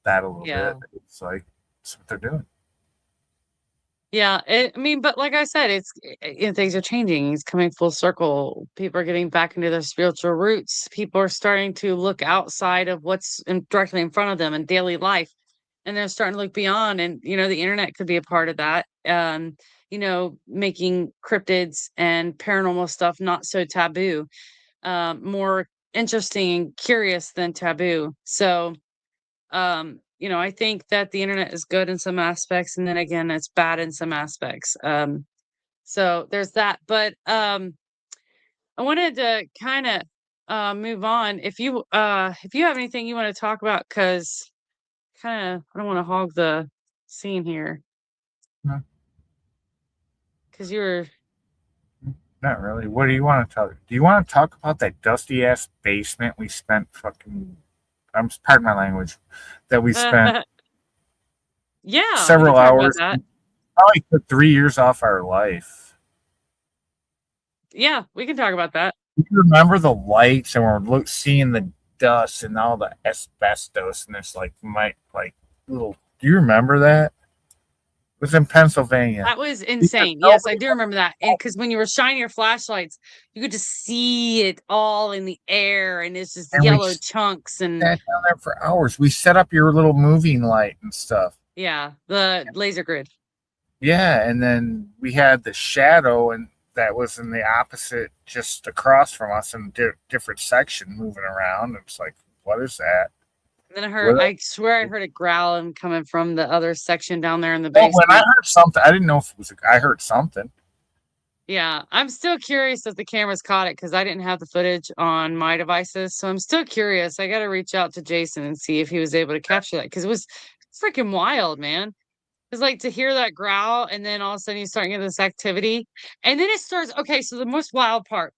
that a little bit. yeah. It's like that's what they're doing. Yeah, I mean, but like I said, things are changing. It's coming full circle. People are getting back into their spiritual roots. People are starting to look outside of what's directly in front of them in daily life, and they're starting to look beyond. And the internet could be a part of that. Making cryptids and paranormal stuff not so taboo, more interesting and curious than taboo. So, I think that the internet is good in some aspects, and then again, it's bad in some aspects. So there's that. But I wanted to kind of move on. If you have anything you want to talk about, because I don't want to hog the scene here. because you were. Not really. What do you want to talk? Do you want to talk about that dusty ass basement we spent fucking? Pardon my language. That we spent Yeah, we can several talk about hours. that. Probably took 3 years off our life. Yeah, we can talk about that. You remember the lights, and we're seeing the dust and all the asbestos, and it's like little. Do you remember that? It was in Pennsylvania. That was insane. Yes, I do remember that. And because when you were shining your flashlights, you could just see it all in the air, and it's just And yellow chunks. And sat down there for hours. We set up your little moving light and stuff. yeah, the laser grid. Yeah, and then we had the shadow, and that was in the opposite, just across from us in a different section, moving around. It's like, what is that? And then I swear I heard it growling coming from the other section down there in the Well, basement. when I heard something, I didn't know if it was. I heard something. Yeah, I'm still curious if the cameras caught it because I didn't have the footage on my devices. So I'm still curious. I got to reach out to Jason and see if he was able to capture that because it was freaking wild, man. It's like to hear that growl and then all of a sudden you start getting this activity. And then it starts. Okay, so the most wild part.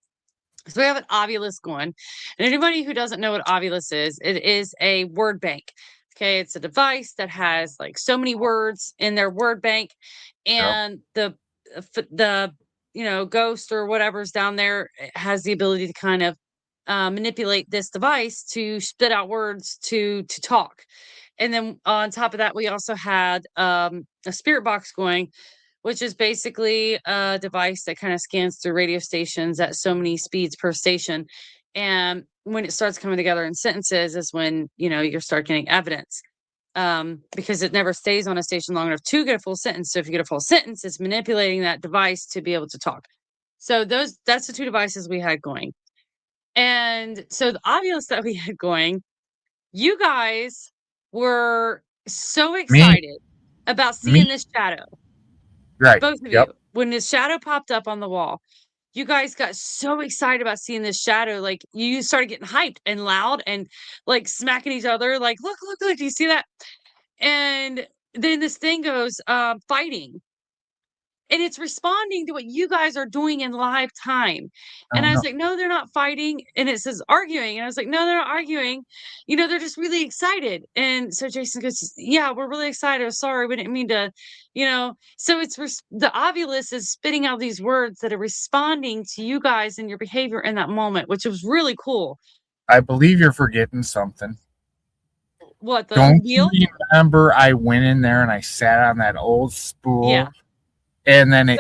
So we have an Ovilus going. And anybody who doesn't know what Ovilus is, it is a word bank. Okay, it's a device that has like so many words in their word bank. And the ghost or whatever's down there has the ability to kind of manipulate this device to spit out words to talk. And then on top of that, we also had a spirit box going, which is basically a device that kind of scans through radio stations at so many speeds per station. And when it starts coming together in sentences is when, you start getting evidence. Because it never stays on a station long enough to get a full sentence. So if you get a full sentence, it's manipulating that device to be able to talk. So that's the two devices we had going. And so the Ovilus that we had going, you guys were so excited about seeing this shadow. Right. Both of you. When this shadow popped up on the wall, you guys got so excited about seeing this shadow. Like you started getting hyped and loud and like smacking each other. Like, look, do you see that? And then this thing goes fighting. And it's responding to what you guys are doing in live time. And I was like, no, they're not fighting. And it says arguing. And I was like, no, they're not arguing. They're just really excited. And so Jason goes, yeah, we're really excited. I'm sorry. We didn't mean to, So it's the Ovilus is spitting out these words that are responding to you guys and your behavior in that moment, which was really cool. I believe you're forgetting something. What, the Don't wheel? you remember I went in there and I sat on that old spool? Yeah. And then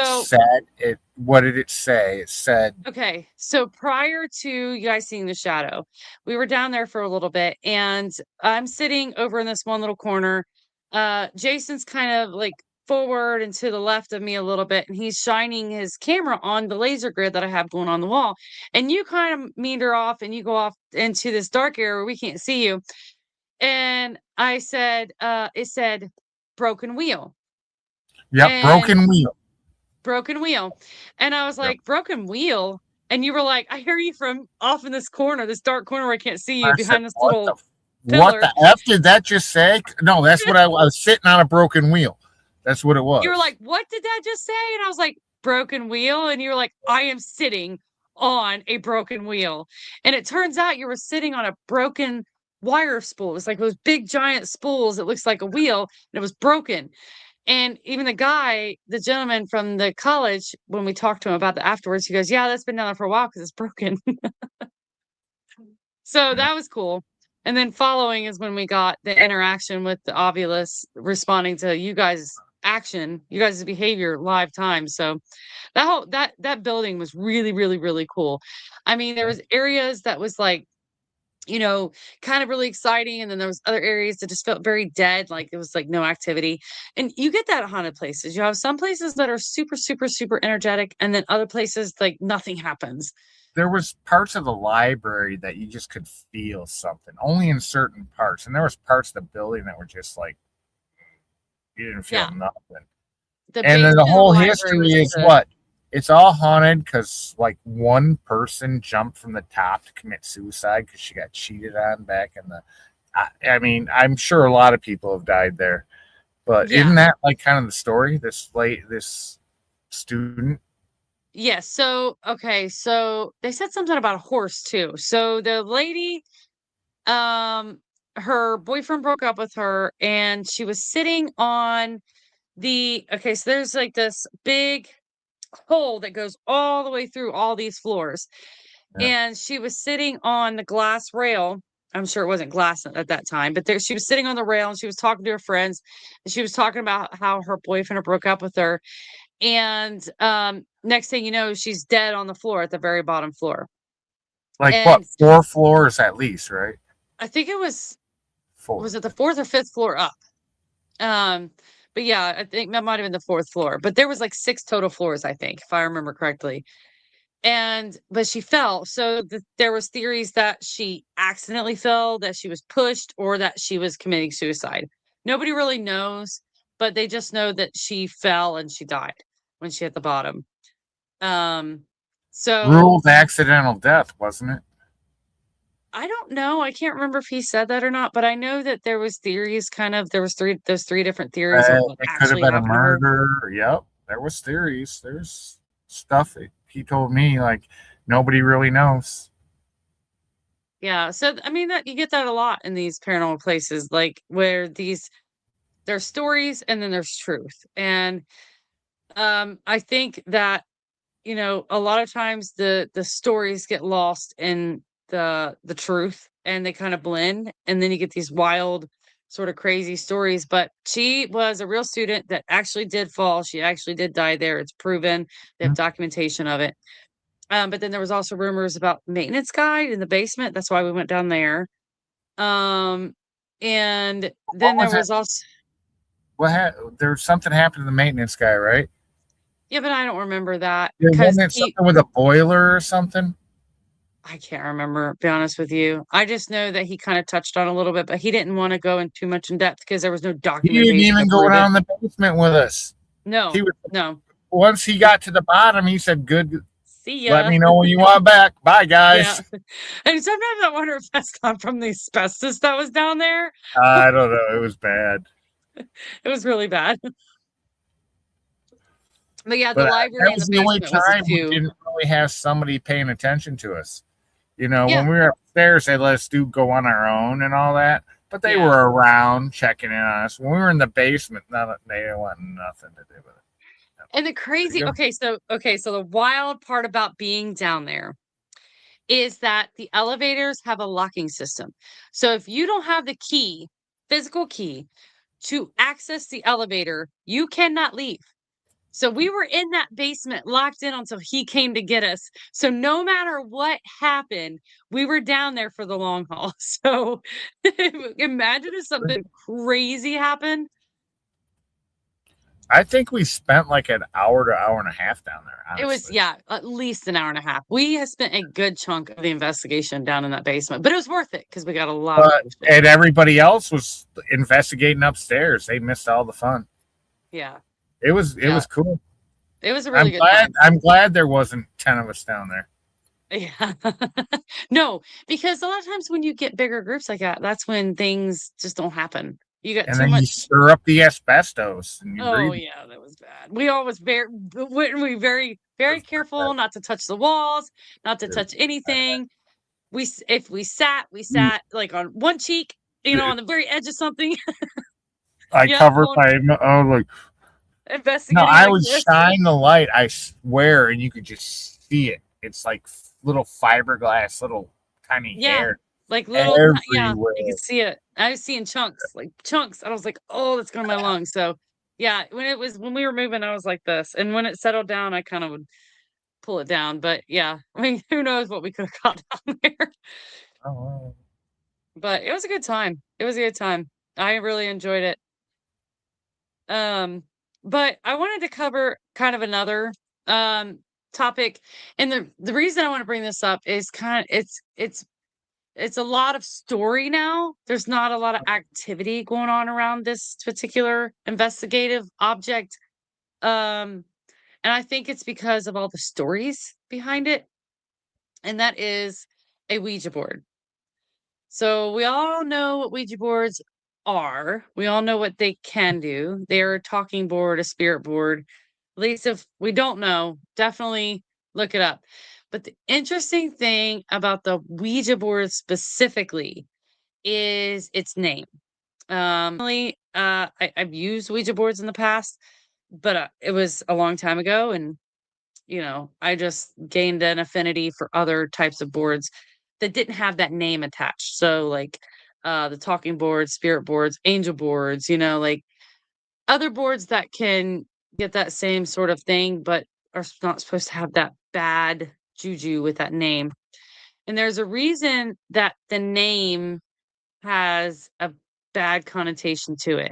what did it say? It said, okay, so prior to you guys seeing the shadow, we were down there for a little bit and I'm sitting over in this one little corner. Jason's kind of like forward and to the left of me a little bit, and he's shining his camera on the laser grid that I have going on the wall. And you kind of meander off and you go off into this dark area where we can't see you. And I said, it said broken wheel. Yep, broken wheel. And I was like, broken wheel? And you were like, I hear you from off in this corner, this dark corner where I can't see you behind this little pillar. What the F did that just say? No, that's what I was sitting on a broken wheel. That's what it was. You were like, what did that just say? And I was like, broken wheel. And you were like, I am sitting on a broken wheel. And it turns out you were sitting on a broken wire spool. It's like those big giant spools. It looks like a wheel and it was broken. And even the gentleman from the college, when we talked to him about that afterwards, he goes, yeah, that's been down there for a while because it's broken. So that was cool. And then following is when we got the interaction with the Ovilus responding to you guys' action, you guys' behavior live time. So that building was really, really, really cool. I mean, there was areas that was like, kind of really exciting. And then there was other areas that just felt very dead. Like it was like no activity. And you get that at haunted places. You have some places that are super, super, super energetic. And then other places like nothing happens. There was parts of the library that you just could feel something only in certain parts. And there was parts of the building that were just like, you didn't feel nothing. And then the whole history is what? It's all haunted because like one person jumped from the top to commit suicide because she got cheated on back in the. I mean, I'm sure a lot of people have died there, but isn't that like kind of the story? This student? Yes. So, okay. So they said something about a horse too. So the lady, um, her boyfriend broke up with her and she was sitting on okay. So there's like this big hole that goes all the way through all these floors. Yeah. And she was sitting on the glass rail. I'm sure it wasn't glass at that time, but she was sitting on the rail and she was talking to her friends and she was talking about how her boyfriend had broke up with her. And next thing you know, she's dead on the floor at the very bottom floor. Like what? And 4 floors at least, right? I think it was 4. it the fourth or fifth floor up? Um, but yeah, I think that might have been the fourth floor. But there was like 6 total floors, I think, if I remember correctly. But she fell. So there was theories that she accidentally fell, that she was pushed, or that she was committing suicide. Nobody really knows, but they just know that she fell and she died when she hit the bottom. Um, so Ruled accidental death, wasn't it? I don't know. I can't remember if he said that or not, but I know that there was theories there was those 3 different theories on what It could have actually been a happened to her. murder. Yep, there was theories. There's stuff he told me like nobody really knows. Yeah. So I mean that you get that a lot in these paranormal places, like where there's stories and then there's truth. And I think that, a lot of times the stories get lost in the truth and they kind of blend and then you get these wild sort of crazy stories. But she was a real student that actually did fall. She actually did die there. It's proven. They have documentation of it. But then there was also rumors about maintenance guy in the basement. That's why we went down there. Um, and What then there was it? was also There was something happened to the maintenance guy, right? yeah, but I don't remember that Yeah, because wasn't it something with a boiler or something? I can't remember, be honest with you. I just know that he kind of touched on a little bit, but he didn't want to go in too much in depth because there was no He didn't documentation to even go prove it. down the basement with us. He No, was no. once he got to the bottom, he said, "Good, See let ya. me know when you want back. Bye, Yeah. guys." And sometimes I wonder if that's not from the asbestos that was down there. I don't know. It was bad, It was really bad. But yeah, the but library that in the was the only basement was time we too. didn't really have somebody paying attention to us. Yeah, When we were upstairs, they let us go on our own and all that. But they yeah. were around checking in on us. When we were in the basement, they didn't want nothing to do with it. And the There you crazy go. so the wild part about being down there is that the elevators have a locking system. So if you don't have the key, physical key to access the elevator, you cannot leave. So we were in that basement locked in until he came to get us. So no matter what happened, we were down there for the long haul. So imagine if something crazy happened. I think we spent like an hour to hour and a half down there, It was, honestly. yeah, at least an hour and a half. We have spent a good chunk of the investigation down in that basement, but it was worth it because we got a lot of But bullshit. and everybody else was investigating upstairs. They missed all the fun. Yeah. It was Yeah. cool. It was a really good time. I'm glad there wasn't 10 of us down there. Yeah. No, because a lot of times when you get bigger groups like that, that's when things just don't happen. You got And too then you much. stir up the asbestos and you Oh breathe. yeah, that was bad. We always we very very careful not to touch the walls, not to touch anything. If we sat like on one cheek, on the very edge of something. I covered Going my like no, investigating I like would this. shine the light, I swear, and you could just see it. It's like little fiberglass, little tiny Yeah, hair like yeah, everywhere. you could see it. I was seeing chunks, like chunks. I was like, oh, that's going to my lungs. So yeah, when we were moving, I was like this, and when it settled down, I kind of would pull it down. But yeah, I mean, who knows what we could have got down there. Oh, But it was a good time. It was a good time. I really enjoyed it. Um, but I wanted to cover kind of another topic, and the reason I want to bring this up is it's a lot of story now. There's not a lot of activity going on around this particular investigative object. Um, and I think it's because of all the stories behind it. And that is a Ouija board. So we all know what Ouija boards are. We all know what they can do. They're a talking board, a spirit board, At least if we don't know, definitely look it up. But the interesting thing about the Ouija board specifically is its name. I've used Ouija boards in the past, but it was a long time ago, and I just gained an affinity for other types of boards that didn't have that name attached. So, like the talking boards, spirit boards, angel boards, like other boards that can get that same sort of thing, but are not supposed to have that bad juju with that name. And there's a reason that the name has a bad connotation to it.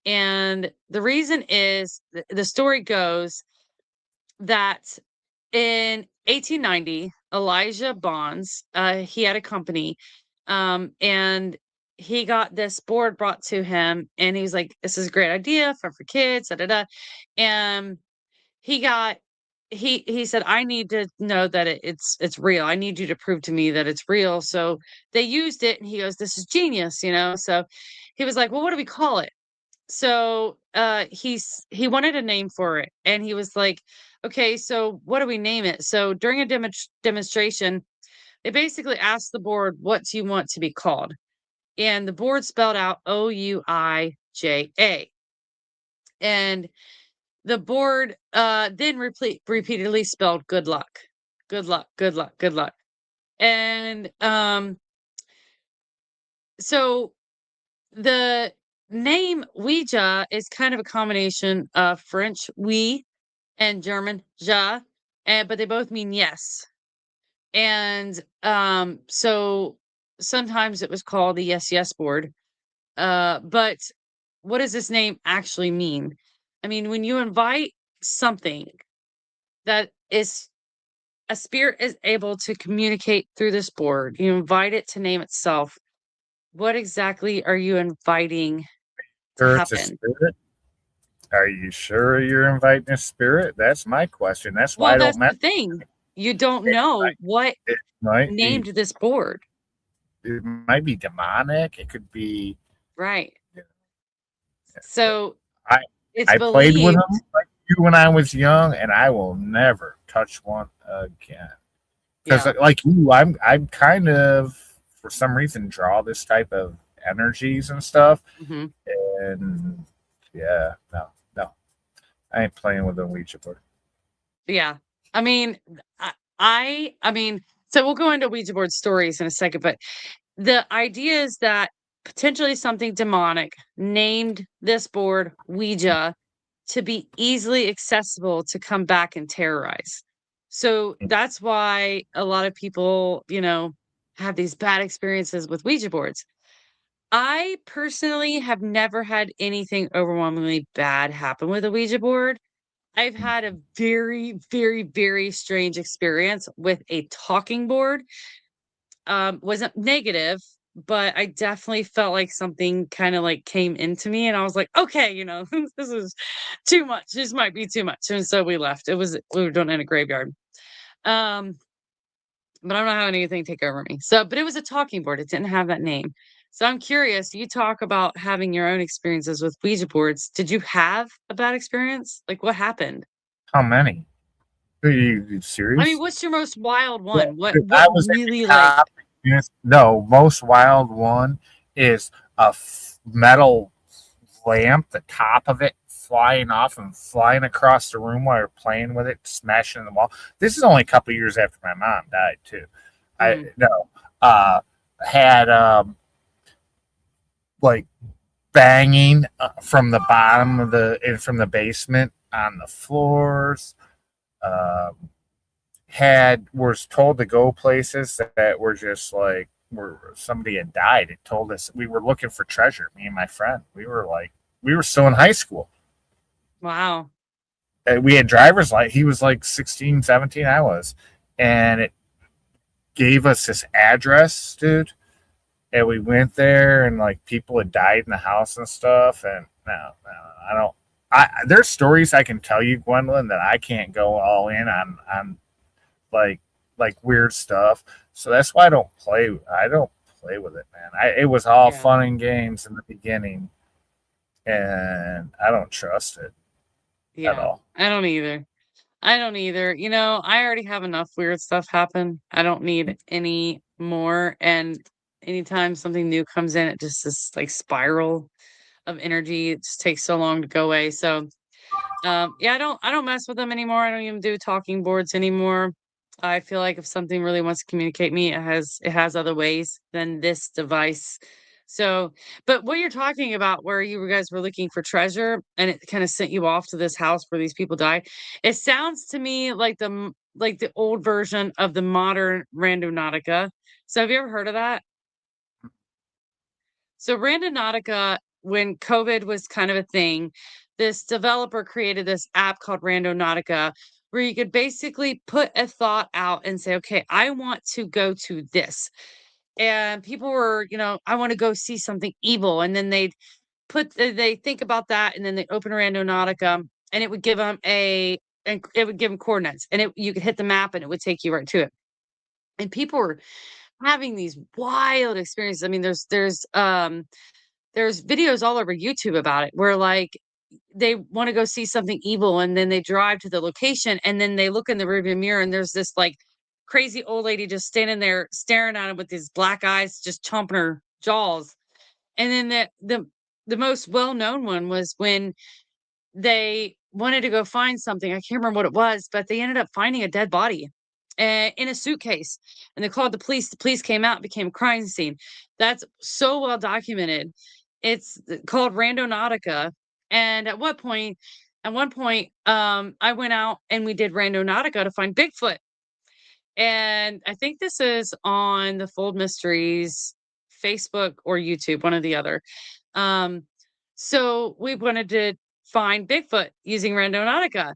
And the reason is the story goes that in 1890, Elijah Bonds, he had a company, and he got this board brought to him, and he was like, "This is a great idea for kids." Da, da, da. And he got he said, "I need to know that it's real. I need you to prove to me that it's real." So they used it, and he goes, "This is genius." So he was like, "Well, what do we call it?" So, he wanted a name for it, and he was like, "Okay, so what do we name it?" So during a demonstration, they basically asked the board, "What do you want to be called?" And the board spelled out Ouija. And the board, then repeatedly spelled "good luck, good luck, good luck, good luck." And, so the name Ouija is kind of a combination of French "oui" and German "ja," but they both mean yes. And so sometimes it was called the Yes Yes board. But what does this name actually mean? I mean, when you invite something that is a spirit is able to communicate through this board, you invite it to name itself. What exactly are you inviting to Sure, it's a happen? spirit. Are you sure you're inviting a spirit? That's my question. That's why Well, I don't that's mess. the thing. You don't It know might, what it might be. named this board. It might be demonic. It could be. Right. Yeah, yeah. So I it's I played with believed. them like you when I was young, and I will never touch one again. Because Yeah. like you, I'm kind of for some reason draw this type of energies and stuff, Hmm. and yeah, no, I ain't playing with a Ouija board. Yeah. I mean, I mean, so we'll go into Ouija board stories in a second, but the idea is that potentially something demonic named this board Ouija to be easily accessible to come back and terrorize. So that's why a lot of people, have these bad experiences with Ouija boards. I personally have never had anything overwhelmingly bad happen with a Ouija board. I've had a very, very, very strange experience with a talking board. Wasn't negative, but I definitely felt like something kind of like came into me, and I was like, okay, this is too much. This might be too much. And so we left. We were doing it in a graveyard. Um, but I'm not having anything take over me. So, but it was a talking board. It didn't have that name. So I'm curious, you talk about having your own experiences with Ouija boards. Did you have a bad experience? Like what happened? How many? Are you I mean, serious? what's your most wild Yeah, one? What dude, what I was in the really like top. No, most wild one is a metal lamp, the top of it flying off and flying across the room while you're playing with it, smashing the wall. This is only a couple years after my mom died too. I mm, no had like banging from the bottom of the and from the basement on the floors. Um, had was told to go places that were just like where somebody had died. It told us we were looking for treasure. Me and my friend, we were still in high school. wow. And we had driver's light. He was like 16, 17. I was, and it gave us this address, dude. And we went there, and like people had died in the house and stuff. And no, I don't. There's stories I can tell you, Gwendolyn, that I can't go all in on like weird stuff. So that's why I don't play. I don't play with it, man. It was all Yeah. fun and games in the beginning, and I don't trust it at Yeah. all. I don't either. I don't either. You know, I already have enough weird stuff happen. I don't need any more. And anytime something new comes in, it just this like spiral of energy. It just takes so long to go away. So yeah, I don't mess with them anymore. I don't even do talking boards anymore. I feel like if something really wants to communicate me, it has other ways than this device. So, but what you're talking about, where you guys were looking for treasure, and it kind of sent you off to this house where these people died, it sounds to me like like the old version of the modern Randonautica. So, have you ever heard of that? So Randonautica, when COVID was kind of a thing, this developer created this app called Randonautica where you could basically put a thought out and say, okay, I want to go to this. And people were, I want to go see something evil. And then they think about that and then they open Randonautica and it would give them and it would give them coordinates and you could hit the map and it would take you right to it. And people were having these wild experiences. I mean, there's videos all over YouTube about it where like they want to go see something evil and then they drive to the location and then they look in the rearview mirror and there's this like crazy old lady just standing there staring at him with these black eyes just chomping her jaws. And then the most well-known one was when they wanted to go find something. I can't remember what it was, but they ended up finding a dead body in a suitcase. And they called the police. The police came out, became a crime scene. That's so well documented. It's called Randonautica. And at one point, I went out and we did Randonautica to find Bigfoot. And I think this is on the Fold Mysteries Facebook or YouTube, one or the other. Um, so we wanted to find Bigfoot using Randonautica.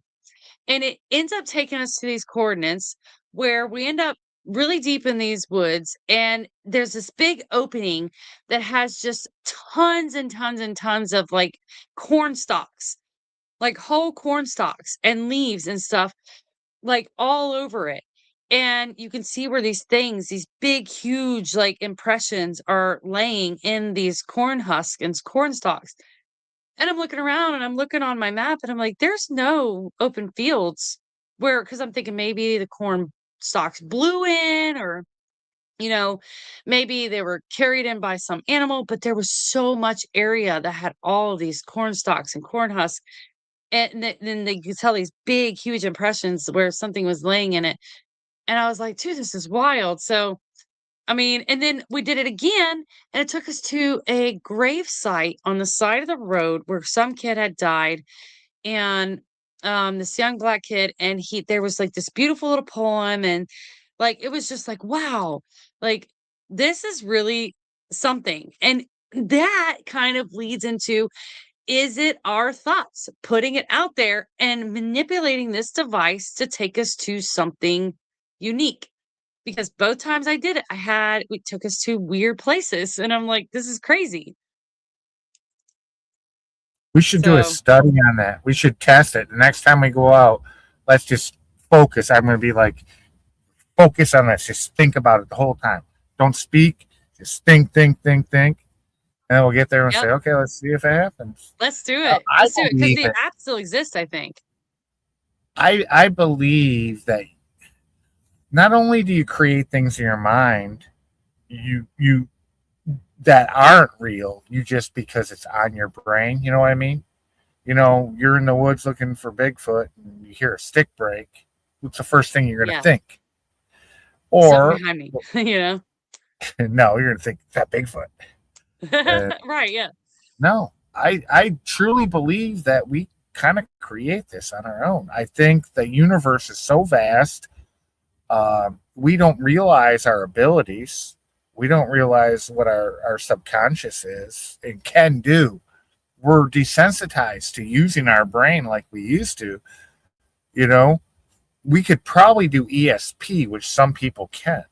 And it ends up taking us to these coordinates where we end up really deep in these woods. And there's this big opening that has just tons and tons and tons of like corn stalks, like whole corn stalks and leaves and stuff, like all over it. And you can see where these big, huge, like impressions are laying in these corn husks and corn stalks. And I'm looking around and I'm looking on my map and I'm like, there's no open fields because I'm thinking maybe the corn stalks blew in or, you know, maybe they were carried in by some animal, but there was so much area that had all of these corn stalks and corn husks. And then they could tell these big, huge impressions where something was laying in it. And I was like, dude, this is wild. So, I mean, and then we did it again, and it took us to a grave site on the side of the road where some kid had died, and this young black kid, and there was like this beautiful little poem, and like it was just like, wow, like this is really something. And that kind of leads into, is it our thoughts putting it out there and manipulating this device to take us to something unique? Because both times I did it, it took us to weird places, and I'm like, "This is crazy." We should do a So, study on that. We should test it. The next time we go out, let's just focus. I'm going to be like, focus on this. Just think about it the whole time. Don't speak. Just think, think, think, think. And then we'll get there and yep, say, okay, let's see if it happens. let's do it. I Let's do it because believe the it. app still exists, I think. I believe that not only do you create things in your mind, you that aren't real, you just because it's on your brain. You know what I mean? You know, you're in the woods looking for Bigfoot and you hear a stick break. What's the first thing you're going to Yeah, think? something Or, behind me, you know? no, you're going to think that Bigfoot. Uh, Right, yeah. no, I truly believe that we kind of create this on our own. I think the universe is so vast. We don't realize our abilities. We don't realize what our subconscious is and can do. We're desensitized to using our brain like we used to. You know, we could probably do ESP, which some people can.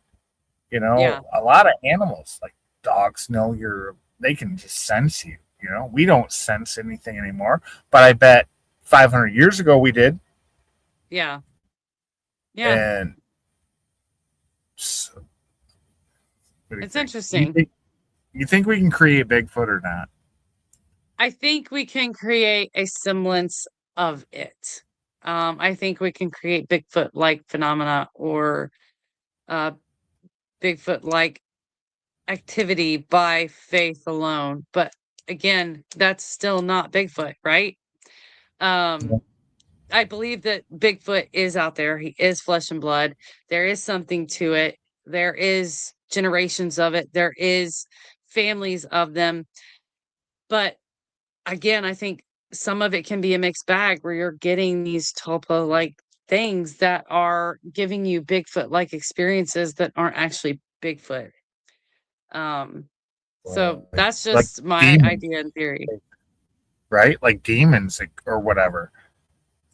You know, Yeah, a lot of animals like dogs know they can just sense you. You know, we don't sense anything anymore, but I bet 500 years ago we did. yeah, yeah. And so, what do you It's think? You interesting. think you think we can create Bigfoot or not? I think we can create a semblance of it. I think we can create Bigfoot-like phenomena or uh, Bigfoot-like activity by faith alone. But again, that's still not Bigfoot, right? Yeah. I believe that Bigfoot is out there. He is flesh and blood. There is something to it. There is generations of it. There is families of them. But again, I think some of it can be a mixed bag where you're getting these tulpa like things that are giving you Bigfoot like experiences that aren't actually Bigfoot. Um, so Right. that's Like just my demons, idea and theory. right? Like demons or whatever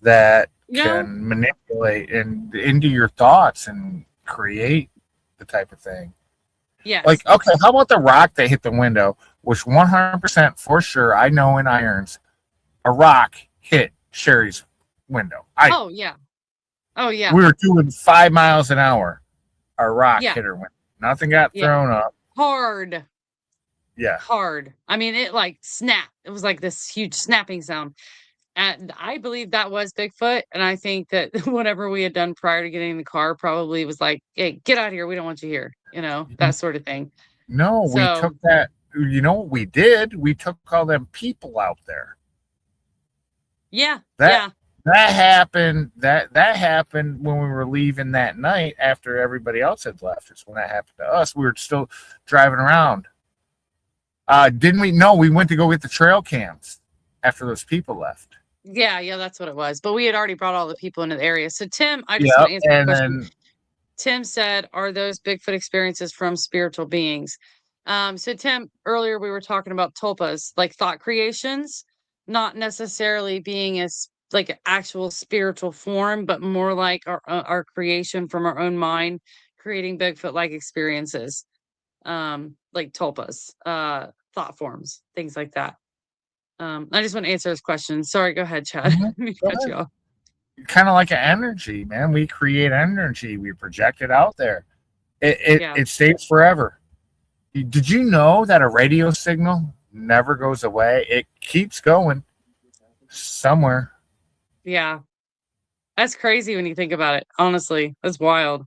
that You know? can manipulate and into your thoughts and create the type of thing. Yes. Like, okay, how about the rock that hit the window, which 100% for sure, I know in irons, a rock hit Sherry's window. Oh yeah. Oh yeah. We were doing 5 miles an hour. A rock Yeah. hit her window. Nothing got Yeah. thrown up. Hard. Yeah. Hard. I mean, it like snapped. It was like this huge snapping sound. And I believe that was Bigfoot. And I think that whatever we had done prior to getting in the car probably was like, hey, get out of here. We don't want you here. You know, that sort of thing. No, we So took that. You know what we did? We took all them people out there. yeah. That Yeah. that happened. That happened when we were leaving that night after everybody else had left. It's when that happened to us. We were still driving around. Didn't we? No, we went to go get the trail cams after those people left. Yeah. Yeah. That's what it was. But we had already brought all the people into the area. So Tim, I just Yeah, want to answer the and question. then Tim said, are those Bigfoot experiences from spiritual beings? So Tim, earlier we were talking about tulpas, like thought creations, not necessarily being as like an actual spiritual form, but more like our creation from our own mind, creating Bigfoot like experiences, like tulpas, thought forms, things like that. I just want to answer his question. Sorry, go ahead, Chad. Let me cut you off. kind of like an energy, man. We create energy. We project it out there. It Yeah. it stays forever. Did you know that a radio signal never goes away? It keeps going somewhere. Yeah. That's crazy when you think about it. Honestly, that's wild.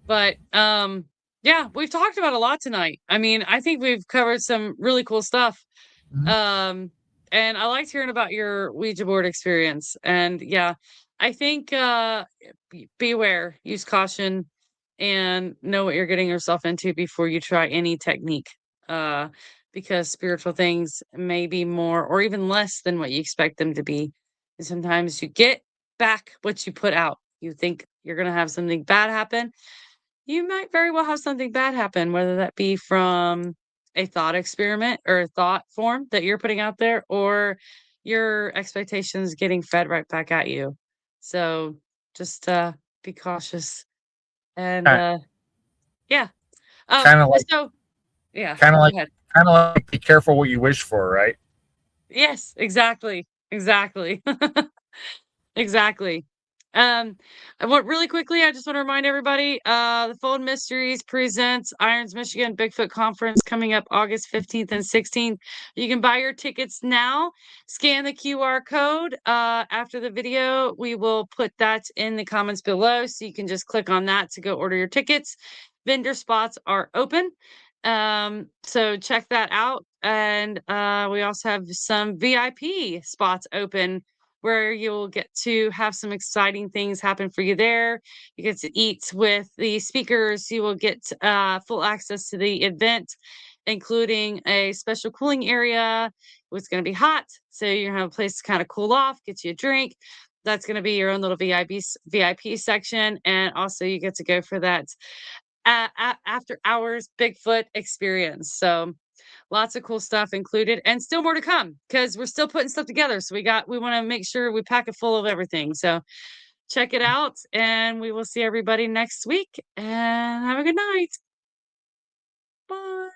But yeah, we've talked about a lot tonight. I mean, I think we've covered some really cool stuff. Mhm. And I liked hearing about your Ouija board experience. And yeah, I think beware, use caution, and know what you're getting yourself into before you try any technique. Uh, because spiritual things may be more or even less than what you expect them to be. And sometimes you get back what you put out. You think you're gonna have something bad happen, you might very well have something bad happen, whether that be from a thought experiment or a thought form that you're putting out there or your expectations getting fed right back at you. So just be cautious and yeah. Kind of like, So yeah, kind of go like, ahead. kind of like, be careful what you wish for, right? Yes, exactly. Exactly. Exactly. I want really quickly, I just want to remind everybody, the Fold Mysteries presents Irons Michigan Bigfoot Conference coming up August 15th and 16th. You can buy your tickets now. Scan the QR code. After the video, we will put that in the comments below. So you can just click on that to go order your tickets. Vendor spots are open. So check that out. And we also have some VIP spots open where you'll get to have some exciting things happen for you there. You get to eat with the speakers. You will get full access to the event, including a special cooling area. It's going to be hot, so you're going to have a place to kind of cool off, get you a drink. That's going to be your own little VIP section, and also you get to go for that after hours Bigfoot experience. So lots of cool stuff included and still more to come because we're still putting stuff together. So we want to make sure we pack it full of everything. So check it out and we will see everybody next week and have a good night. Bye.